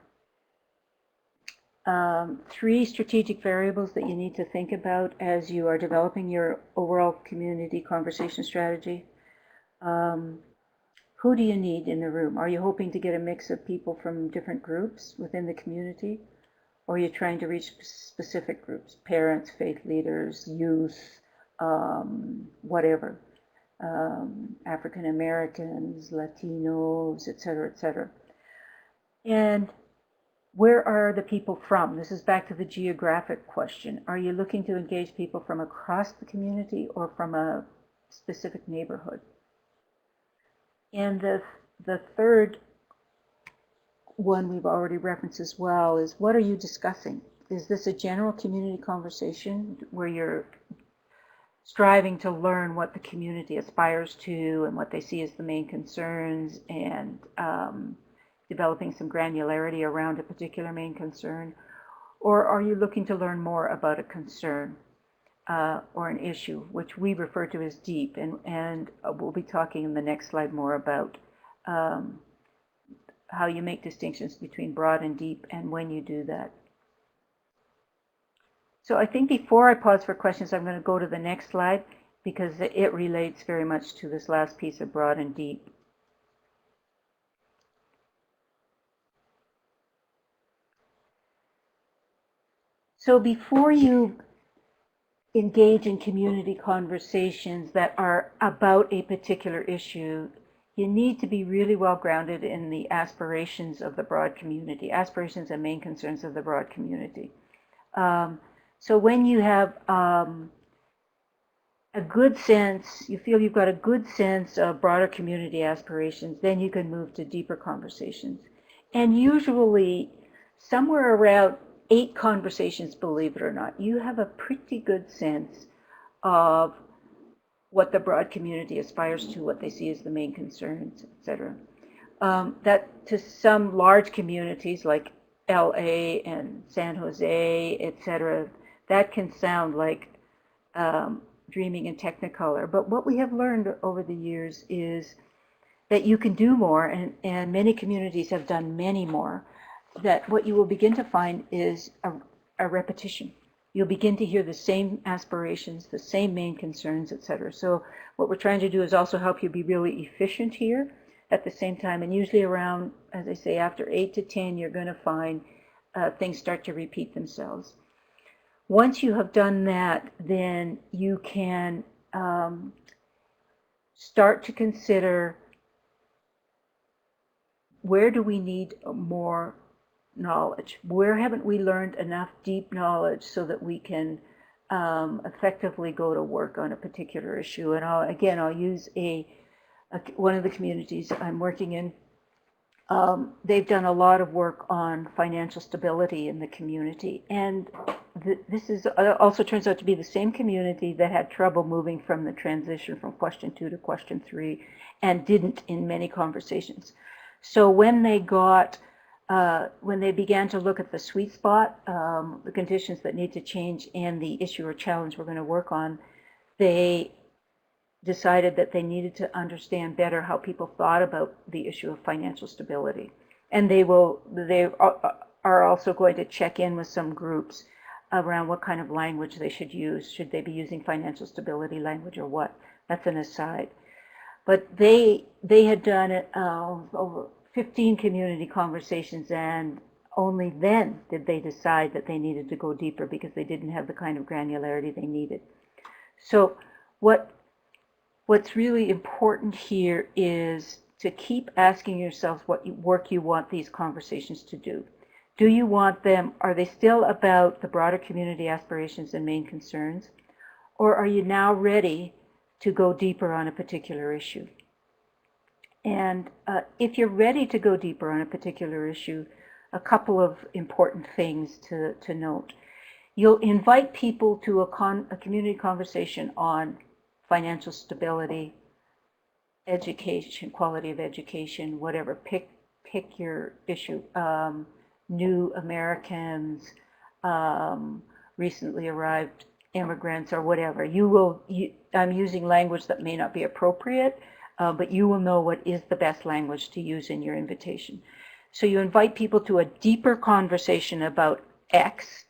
3 strategic variables that you need to think about as you are developing your overall community conversation strategy. Who do you need in the room? Are you hoping to get a mix of people from different groups within the community? Or are you trying to reach specific groups, parents, faith leaders, youth, whatever, African Americans, Latinos, et cetera, et cetera. And where are the people from? This is back to the geographic question. Are you looking to engage people from across the community or from a specific neighborhood? And the third one we've already referenced as well is, what are you discussing? Is this a general community conversation where you're striving to learn what the community aspires to and what they see as the main concerns, and developing some granularity around a particular main concern? Or are you looking to learn more about a concern or an issue, which we refer to as deep, and we'll be talking in the next slide more about how you make distinctions between broad and deep and when you do that. So I think before I pause for questions, I'm going to go to the next slide because it relates very much to this last piece of broad and deep. So before you engage in community conversations that are about a particular issue, you need to be really well grounded in the aspirations of the broad community, aspirations and main concerns of the broad community. So when you have a good sense, you feel you've got a good sense of broader community aspirations, then you can move to deeper conversations. And usually somewhere around 8 conversations, believe it or not, you have a pretty good sense of what the broad community aspires to, what they see as the main concerns, etc. That to some large communities like LA and San Jose, etc., that can sound like dreaming in Technicolor. But what we have learned over the years is that you can do more, and many communities have done many more, that what you will begin to find is a repetition. You'll begin to hear the same aspirations, the same main concerns, etc. So what we're trying to do is also help you be really efficient here at the same time. And usually around, as I say, after 8 to 10, you're going to find things start to repeat themselves. Once you have done that, then you can start to consider, where do we need more knowledge? Where haven't we learned enough deep knowledge so that we can effectively go to work on a particular issue? And I'll use one of the communities I'm working in. They've done a lot of work on financial stability in the community, and this is also turns out to be the same community that had trouble moving from the transition from question 2 to question 3, and didn't in many conversations. So when they began to look at the sweet spot, the conditions that need to change, and the issue or challenge we're going to work on, they decided that they needed to understand better how people thought about the issue of financial stability. And they are also going to check in with some groups around what kind of language they should use. Should they be using financial stability language or what? That's an aside. But they had done it over 15 community conversations, and only then did they decide that they needed to go deeper, because they didn't have the kind of granularity they needed. So what's really important here is to keep asking yourself what work you want these conversations to do. Do you want them, are they still about the broader community aspirations and main concerns? Or are you now ready to go deeper on a particular issue? And if you're ready to go deeper on a particular issue, a couple of important things to note. You'll invite people to a community conversation on financial stability, education, quality of education, whatever. Pick your issue. New Americans, recently arrived immigrants or whatever. I'm using language that may not be appropriate, but you will know what is the best language to use in your invitation. So you invite people to a deeper conversation about X,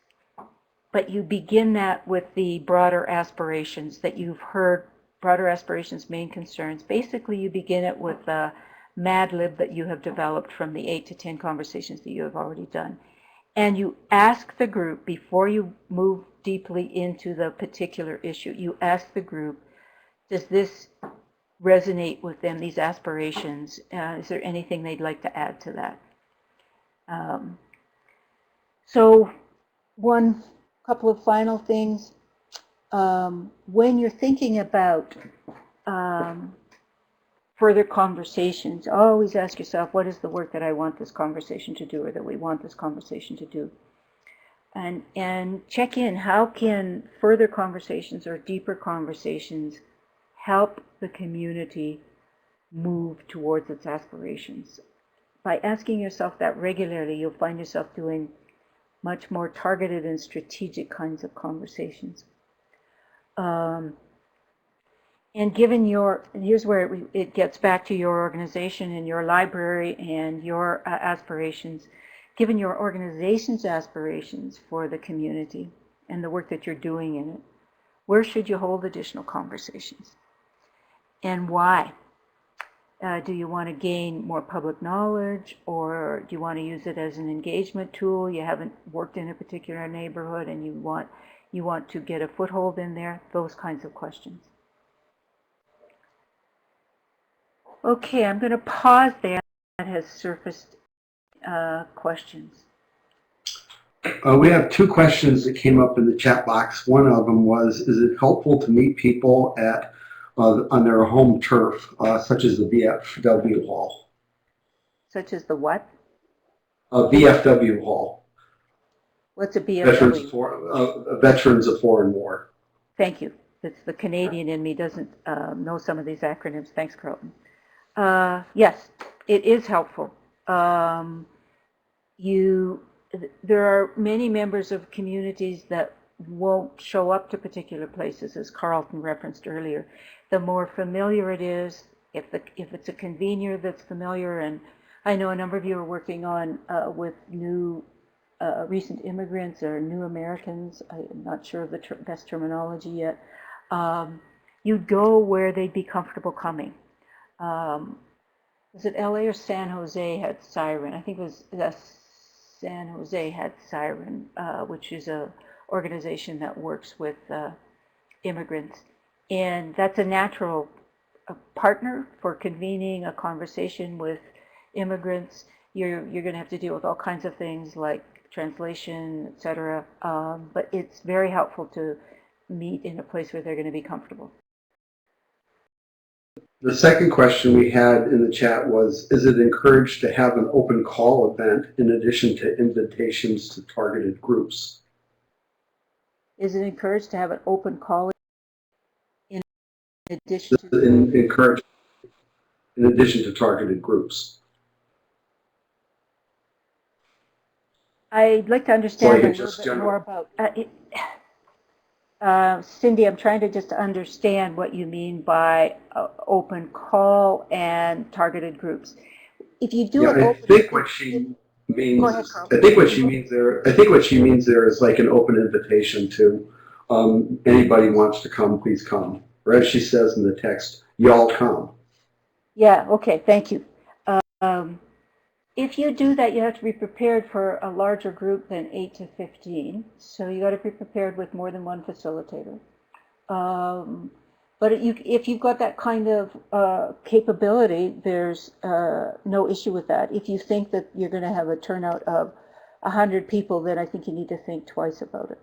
but you begin that with the broader aspirations that you've heard, broader aspirations, main concerns. Basically, you begin it with a Mad Lib that you have developed from the 8 to 10 conversations that you have already done. And you ask the group, before you move deeply into the particular issue, you ask the group, does this resonate with them, these aspirations? Is there anything they'd like to add to that? So one couple of final things. When you're thinking about further conversations, always ask yourself, what is the work that I want this conversation to do, or that we want this conversation to do? And check in, how can further conversations or deeper conversations help the community move towards its aspirations? By asking yourself that regularly, you'll find yourself doing much more targeted and strategic kinds of conversations. And given here's where it gets back to your organization and your library and your aspirations. Given your organization's aspirations for the community and the work that you're doing in it, where should you hold additional conversations? And why? Do you want to gain more public knowledge, or do you want to use it as an engagement tool? You haven't worked in a particular neighborhood and you want to get a foothold in there? Those kinds of questions. Okay, I'm going to pause there. That has surfaced questions. We have two questions that came up in the chat box. One of them was, is it helpful to meet people at on their home turf, such as the VFW Hall? Such as the what? VFW Hall. What's a VFW? Veterans of Foreign War. Thank you. It's the Canadian in me doesn't know some of these acronyms. Thanks, Carlton. Yes, it is helpful. There are many members of communities that won't show up to particular places, as Carlton referenced earlier. The more familiar it is, if it's a convener that's familiar, and I know a number of you are working on with new recent immigrants or new Americans. I'm not sure of the best terminology yet. You'd go where they'd be comfortable coming. Was it LA or San Jose had Siren? I think it was San Jose had Siren, which is a organization that works with immigrants. And that's a natural partner for convening a conversation with immigrants. You're going to have to deal with all kinds of things like translation, etc. But it's very helpful to meet in a place where they're going to be comfortable. The second question we had in the chat was, is it encouraged to have an open call event in addition to invitations to targeted groups? Is it encouraged to have an open call in addition to in addition to targeted groups? I'd like to understand a little bit more about Cindy, I'm trying to just understand what you mean by open call and targeted groups. If you do I think what she means. I think what she means there is like an open invitation to anybody wants to come, please come. Or as she says in the text, y'all come. Yeah. Okay. Thank you. If you do that, you have to be prepared for a larger group than 8 to 15. So you got to be prepared with more than one facilitator. But if you've got that kind of capability, there's no issue with that. If you think that you're going to have a turnout of 100 people, then I think you need to think twice about it.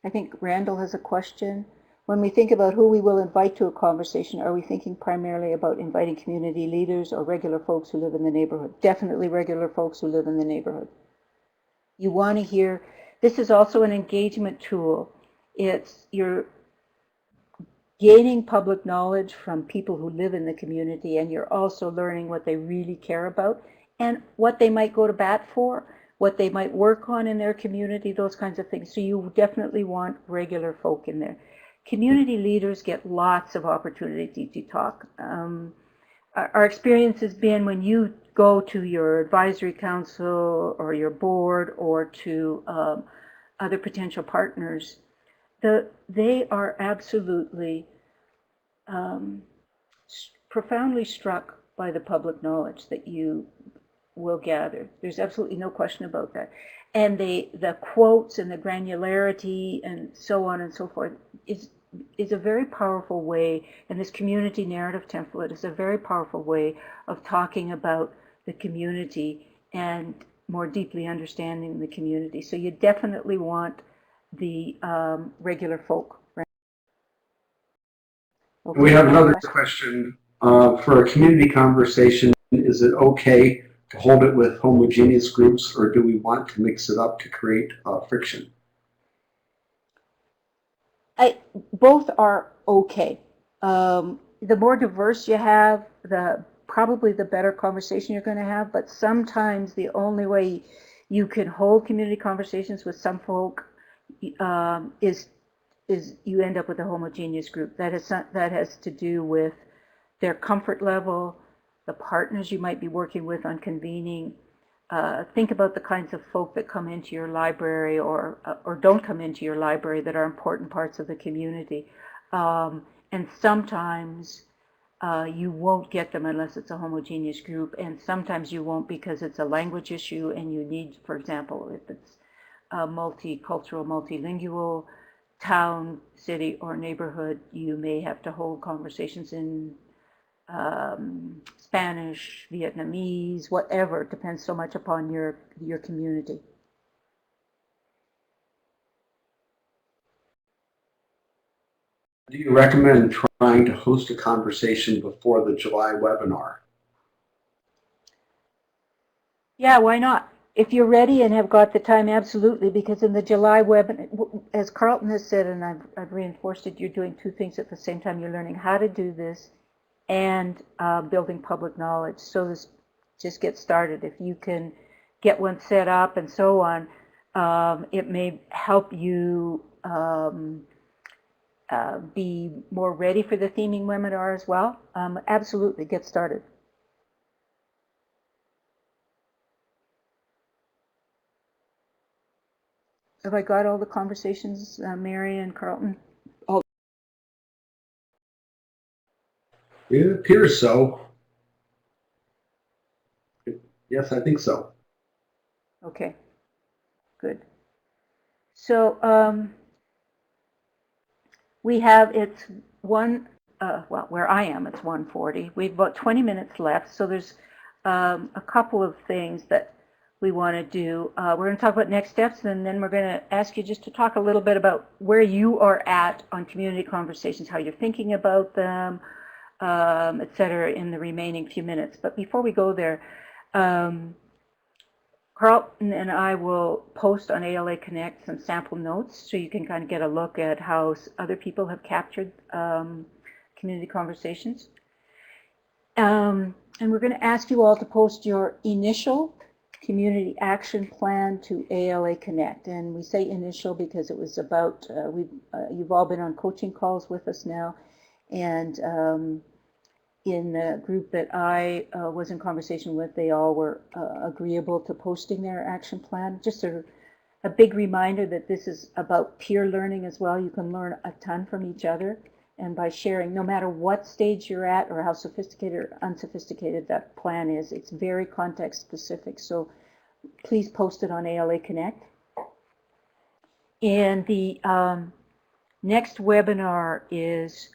I think Randall has a question. When we think about who we will invite to a conversation, are we thinking primarily about inviting community leaders or regular folks who live in the neighborhood? Definitely regular folks who live in the neighborhood. You want to hear, this is also an engagement tool. It's gaining public knowledge from people who live in the community, and you're also learning what they really care about and what they might go to bat for, what they might work on in their community, those kinds of things. So you definitely want regular folk in there. Community leaders get lots of opportunity to talk. Our experience has been when you go to your advisory council or your board or to other potential partners, they are absolutely profoundly struck by the public knowledge that you will gather. There's absolutely no question about that. And the quotes and the granularity and so on and so forth is a very powerful way, and this community narrative template is a very powerful way of talking about the community and more deeply understanding the community. So you definitely want the regular folk. Right? Okay. We have another question. For a community conversation, is it okay to hold it with homogeneous groups, or do we want to mix it up to create friction? Both are okay. The more diverse you have, probably the better conversation you're going to have, but sometimes the only way you can hold community conversations with some folk is you end up with a homogeneous group. That has to do with their comfort level, the partners you might be working with on convening. Think about the kinds of folk that come into your library or don't come into your library that are important parts of the community. And sometimes you won't get them unless it's a homogeneous group, and sometimes you won't because it's a language issue and you need, for example, if it's a multicultural, multilingual town, city, or neighborhood, you may have to hold conversations in Spanish, Vietnamese, whatever. It depends so much upon your community. Do you recommend trying to host a conversation before the July webinar? Yeah, why not? If you're ready and have got the time, absolutely, because in the July webinar, as Carlton has said, and I've reinforced it, you're doing two things at the same time. You're learning how to do this and building public knowledge. So this just get started. If you can get one set up and so on, it may help you be more ready for the theming webinar as well. Absolutely, get started. Have I got all the conversations, Mary and Carlton? It appears so. Yes, I think so. Okay, good. So we have, it's well, where I am, it's 1:40. We've got 20 minutes left, so there's a couple of things that we want to do. We're going to talk about next steps, and then we're going to ask you just to talk a little bit about where you are at on community conversations, how you're thinking about them, et cetera, in the remaining few minutes. But before we go there, Carlton and I will post on ALA Connect some sample notes so you can kind of get a look at how other people have captured community conversations. And we're going to ask you all to post your initial community action plan to ALA Connect. And we say initial because it was about, you've all been on coaching calls with us now. And in the group that I was in conversation with, they all were agreeable to posting their action plan. Just a big reminder that this is about peer learning as well. You can learn a ton from each other. And by sharing, no matter what stage you're at or how sophisticated or unsophisticated that plan is, it's very context specific. So please post it on ALA Connect. And the next webinar is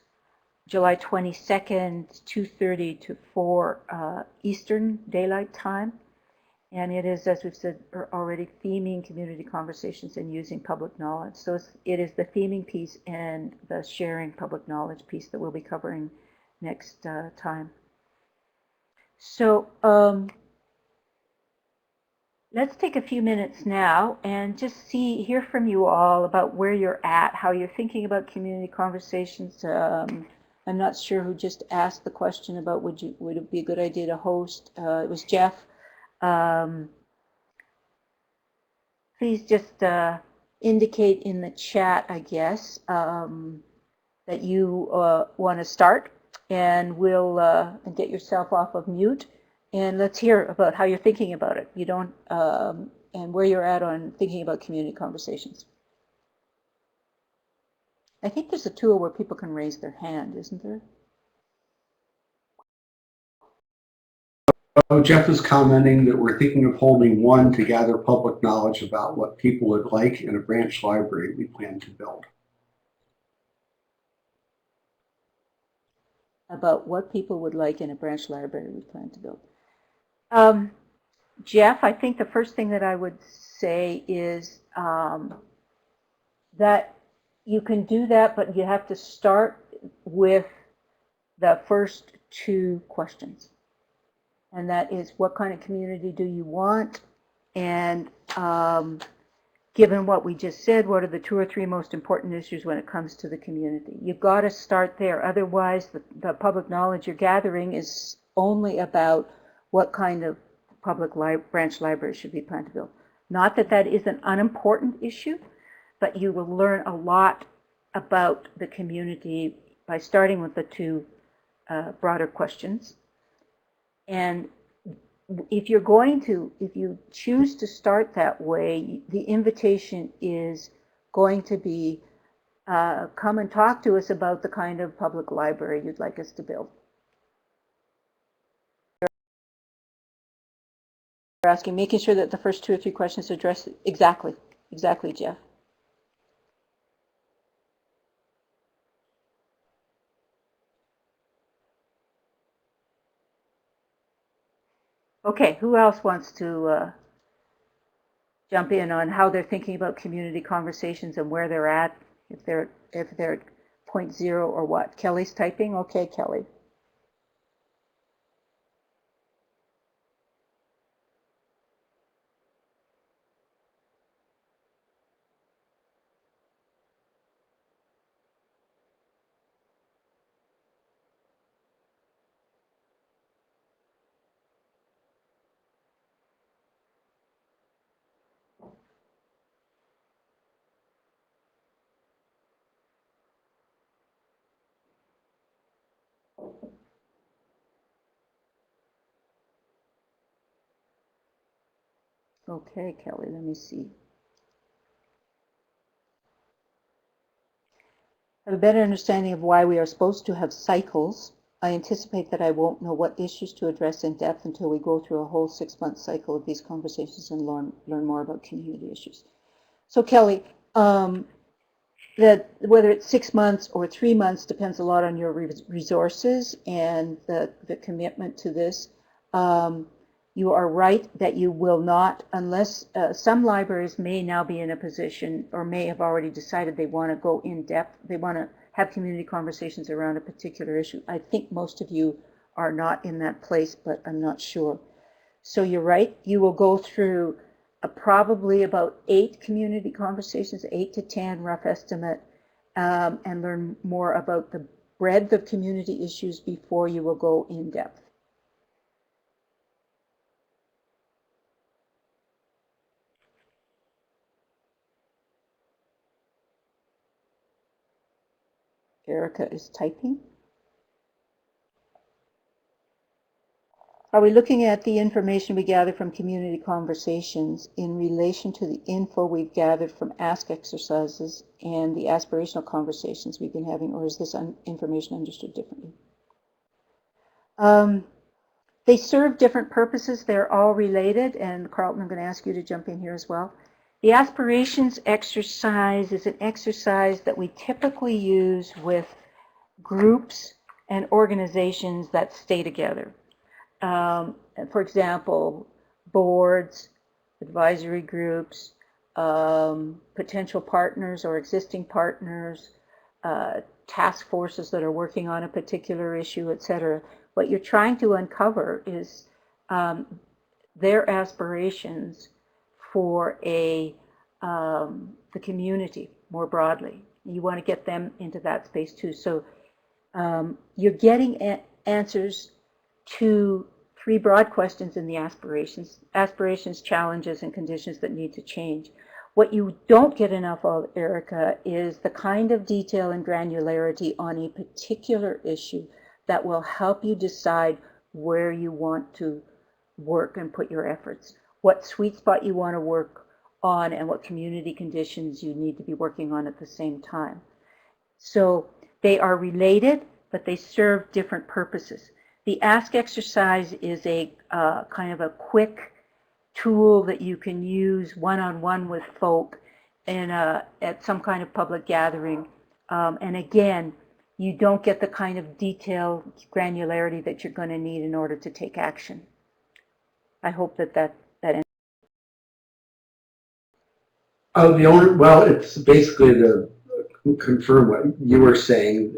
July 22nd, 2:30 to 4 Eastern Daylight Time. And it is, as we've said already, theming community conversations and using public knowledge. So it is the theming piece and the sharing public knowledge piece that we'll be covering next time. So let's take a few minutes now and just hear from you all about where you're at, how you're thinking about community conversations. I'm not sure who just asked the question about would it be a good idea to host. It was Jeff. Please just indicate in the chat, I guess, that you want to start, and we'll and get yourself off of mute, and let's hear about how you're thinking about it. You don't and where you're at on thinking about community conversations. I think there's a tool where people can raise their hand, isn't there? Oh, Jeff is commenting that we're thinking of holding one to gather public knowledge about what people would like in a branch library we plan to build. About what people would like in a branch library we plan to build. Jeff, I think the first thing that I would say is that you can do that, but you have to start with the first two questions. And that is, what kind of community do you want? And given what we just said, what are the 2 or 3 most important issues when it comes to the community? You've got to start there. Otherwise, the public knowledge you're gathering is only about what kind of public branch library should be planned to build. Not that that is an unimportant issue, but you will learn a lot about the community by starting with the 2 broader questions. And if you choose to start that way, the invitation is going to be, come and talk to us about the kind of public library you'd like us to build. You're asking, making sure that the first 2 or 3 questions address exactly, Jeff. Okay, who else wants to jump in on how they're thinking about community conversations and where they're at, if they're at point 0 or what? Kelly's typing. Okay, Kelly. Okay, Kelly, let me see. I have a better understanding of why we are supposed to have cycles. I anticipate that I won't know what issues to address in depth until we go through a whole 6-month cycle of these conversations and learn more about community issues. So Kelly, that whether it's 6 months or 3 months depends a lot on your resources and the commitment to this. You are right that you will not, unless some libraries may now be in a position or may have already decided they want to go in depth, they want to have community conversations around a particular issue. I think most of you are not in that place, but I'm not sure. So you're right, you will go through probably about 8 community conversations, 8 to 10 rough estimate, and learn more about the breadth of community issues before you will go in depth. Erica is typing. Are we looking at the information we gather from community conversations in relation to the info we've gathered from ask exercises and the aspirational conversations we've been having, or is this information understood differently? They serve different purposes. They're all related, and Carlton, I'm going to ask you to jump in here as well. The aspirations exercise is an exercise that we typically use with groups and organizations that stay together. For example, boards, advisory groups, potential partners or existing partners, task forces that are working on a particular issue, etc. What you're trying to uncover is their aspirations for the community more broadly. You want to get them into that space too. So you're getting answers to 3 broad questions in the aspirations, challenges, and conditions that need to change. What you don't get enough of, Erica, is the kind of detail and granularity on a particular issue that will help you decide where you want to work and put your efforts, what sweet spot you want to work on, and what community conditions you need to be working on at the same time. So they are related, but they serve different purposes. The ask exercise is a kind of a quick tool that you can use one-on-one with folk at some kind of public gathering. And again, you don't get the kind of detail, granularity that you're going to need in order to take action. I hope that well, it's basically to confirm what you were saying.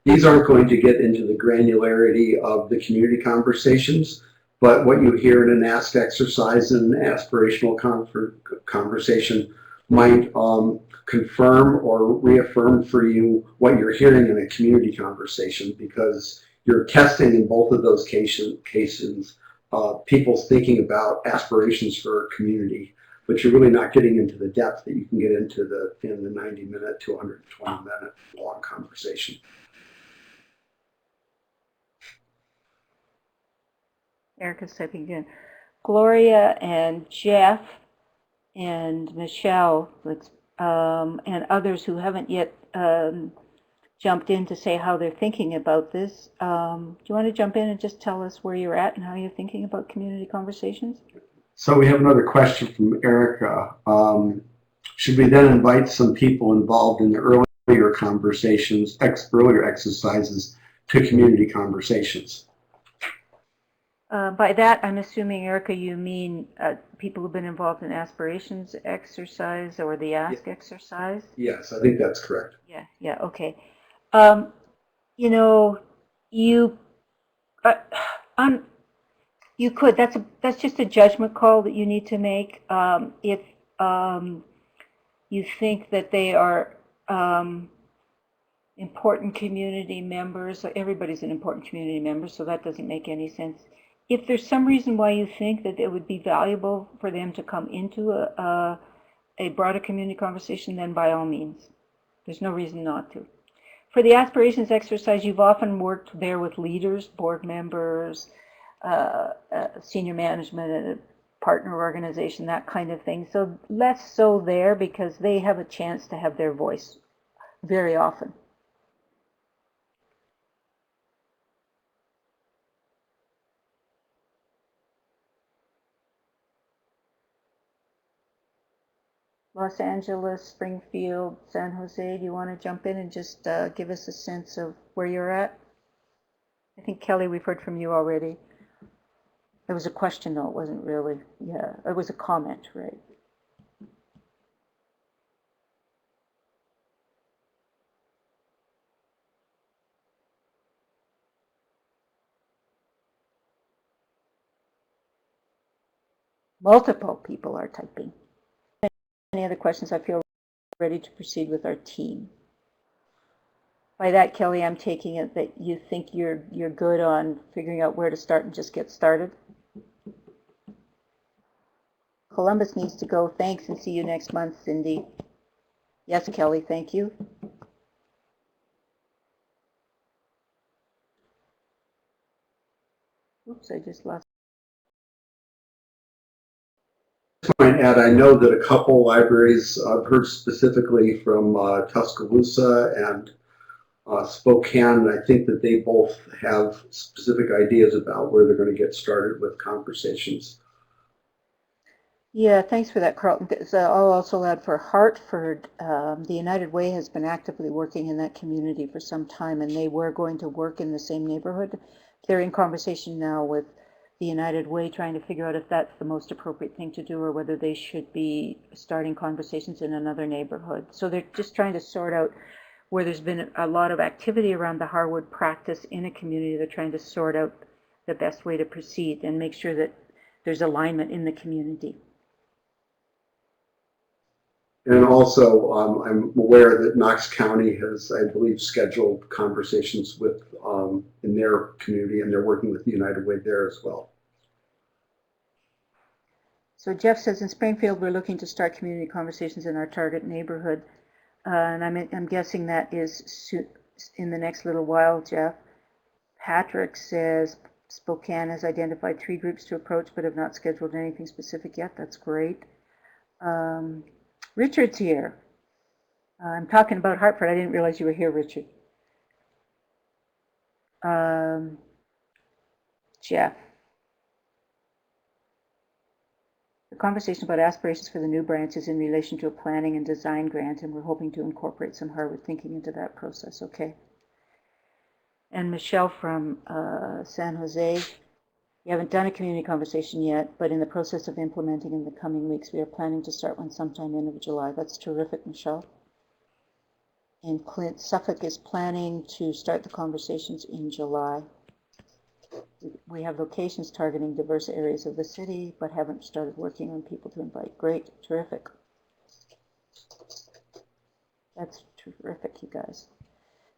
These aren't going to get into the granularity of the community conversations, but what you hear in an ask exercise and an aspirational conversation might confirm or reaffirm for you what you're hearing in a community conversation, because you're testing in both of those cases people's thinking about aspirations for a community, but you're really not getting into the depth that you can get into in the 90-minute to 120-minute long conversation. Erica's typing again. Gloria and Jeff and Michelle and others who haven't yet jumped in to say how they're thinking about this. Do you want to jump in and just tell us where you're at and how you're thinking about community conversations? So we have another question from Erica. Should we then invite some people involved in the earlier conversations, earlier exercises, to community conversations? By that, I'm assuming, Erica, you mean people who've been involved in aspirations exercise or the ask exercise? Yes, I think that's correct. Yeah, okay. You know, you could. That's just a judgment call that you need to make. If you think that they are important community members, everybody's an important community member, so that doesn't make any sense. If there's some reason why you think that it would be valuable for them to come into a broader community conversation, then by all means. There's no reason not to. For the aspirations exercise, you've often worked there with leaders, board members, senior management at a partner organization, that kind of thing. So less so there, because they have a chance to have their voice very often. Los Angeles, Springfield, San Jose, do you want to jump in and just give us a sense of where you're at? I think, Kelly, we've heard from you already. It was a question, though. It wasn't really, yeah, it was a comment, right? Multiple people are typing. Any other questions? I feel ready to proceed with our team. By that, Kelly, I'm taking it that you think you're good on figuring out where to start and just get started. Columbus needs to go. Thanks, and see you next month, Cindy. Yes, Kelly, thank you. Oops, I just lost. I might add, I know that a couple libraries, I've heard specifically from Tuscaloosa and Spokane, I think that they both have specific ideas about where they're going to get started with conversations. Yeah, thanks for that, Carlton. I'll also add for Hartford, the United Way has been actively working in that community for some time, and they were going to work in the same neighborhood. They're in conversation now with the United Way, trying to figure out if that's the most appropriate thing to do or whether they should be starting conversations in another neighborhood. So they're just trying to sort out where there's been a lot of activity around the Harwood practice in a community. They're trying to sort out the best way to proceed and make sure that there's alignment in the community. And also, I'm aware that Knox County has, I believe, scheduled conversations with in their community, and they're working with the United Way there as well. So Jeff says in Springfield, we're looking to start community conversations in our target neighborhood. And I'm guessing that is in the next little while, Jeff. Patrick says Spokane has identified 3 groups to approach but have not scheduled anything specific yet. That's great. Richard's here. I'm talking about Hartford. I didn't realize you were here, Richard. Jeff. The conversation about aspirations for the new branch is in relation to a planning and design grant, and we're hoping to incorporate some Harwood thinking into that process. Okay. And Michelle from San Jose. We haven't done a community conversation yet, but in the process of implementing in the coming weeks, we are planning to start one sometime end of July. That's terrific, Michelle. And Clint, Suffolk is planning to start the conversations in July. We have locations targeting diverse areas of the city, but haven't started working on people to invite. Great, terrific. That's terrific, you guys.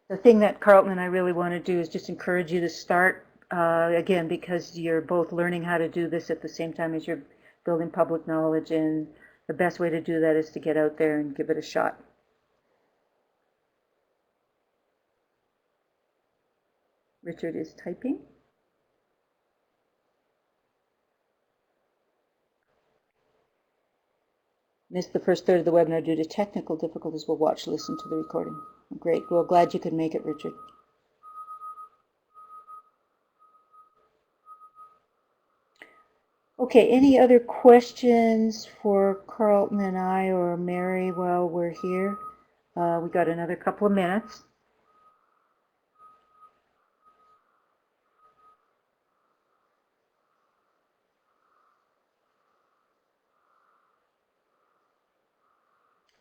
The thing that Carlton and I really want to do is just encourage you to start, again, because you're both learning how to do this at the same time as you're building public knowledge, and the best way to do that is to get out there and give it a shot. Richard is typing. Missed the first third of the webinar due to technical difficulties. We'll listen to the recording. Great. Well, glad you could make it, Richard. Okay, any other questions for Carlton and I or Mary while we're here? We got another couple of minutes.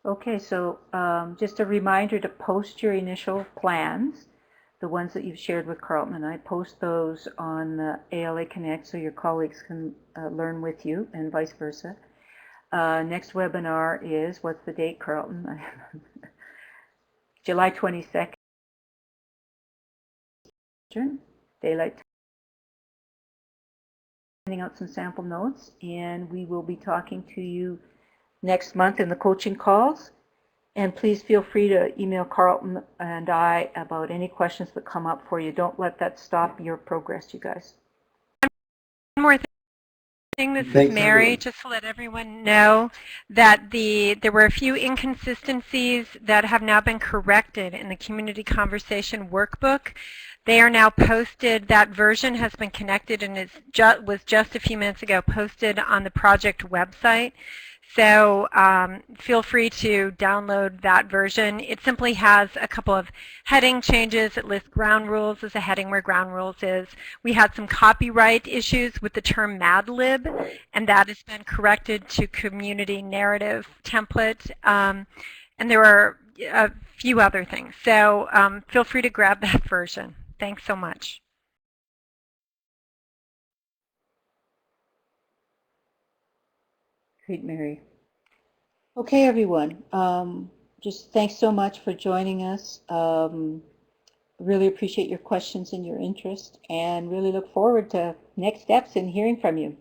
Okay, so just a reminder to post your initial plans, the ones that you've shared with Carlton and I. Post those on ALA Connect so your colleagues can learn with you and vice versa. Next webinar is, what's the date, Carlton? July 22nd. Daylight. Sending out some sample notes, and we will be talking to you next month in the coaching calls. And please feel free to email Carlton and I about any questions that come up for you. Don't let that stop your progress, you guys. One more thing, this is Mary, just to let everyone know that there were a few inconsistencies that have now been corrected in the Community Conversation Workbook. They are now posted. That version has been connected and was just a few minutes ago posted on the project website. So feel free to download that version. It simply has a couple of heading changes. It lists ground rules as a heading where ground rules is. We had some copyright issues with the term Mad Lib, and that has been corrected to community narrative template. And there are a few other things. So feel free to grab that version. Thanks so much. Great, Mary. Okay, everyone. Just thanks so much for joining us. Really appreciate your questions and your interest, and really look forward to next steps and hearing from you.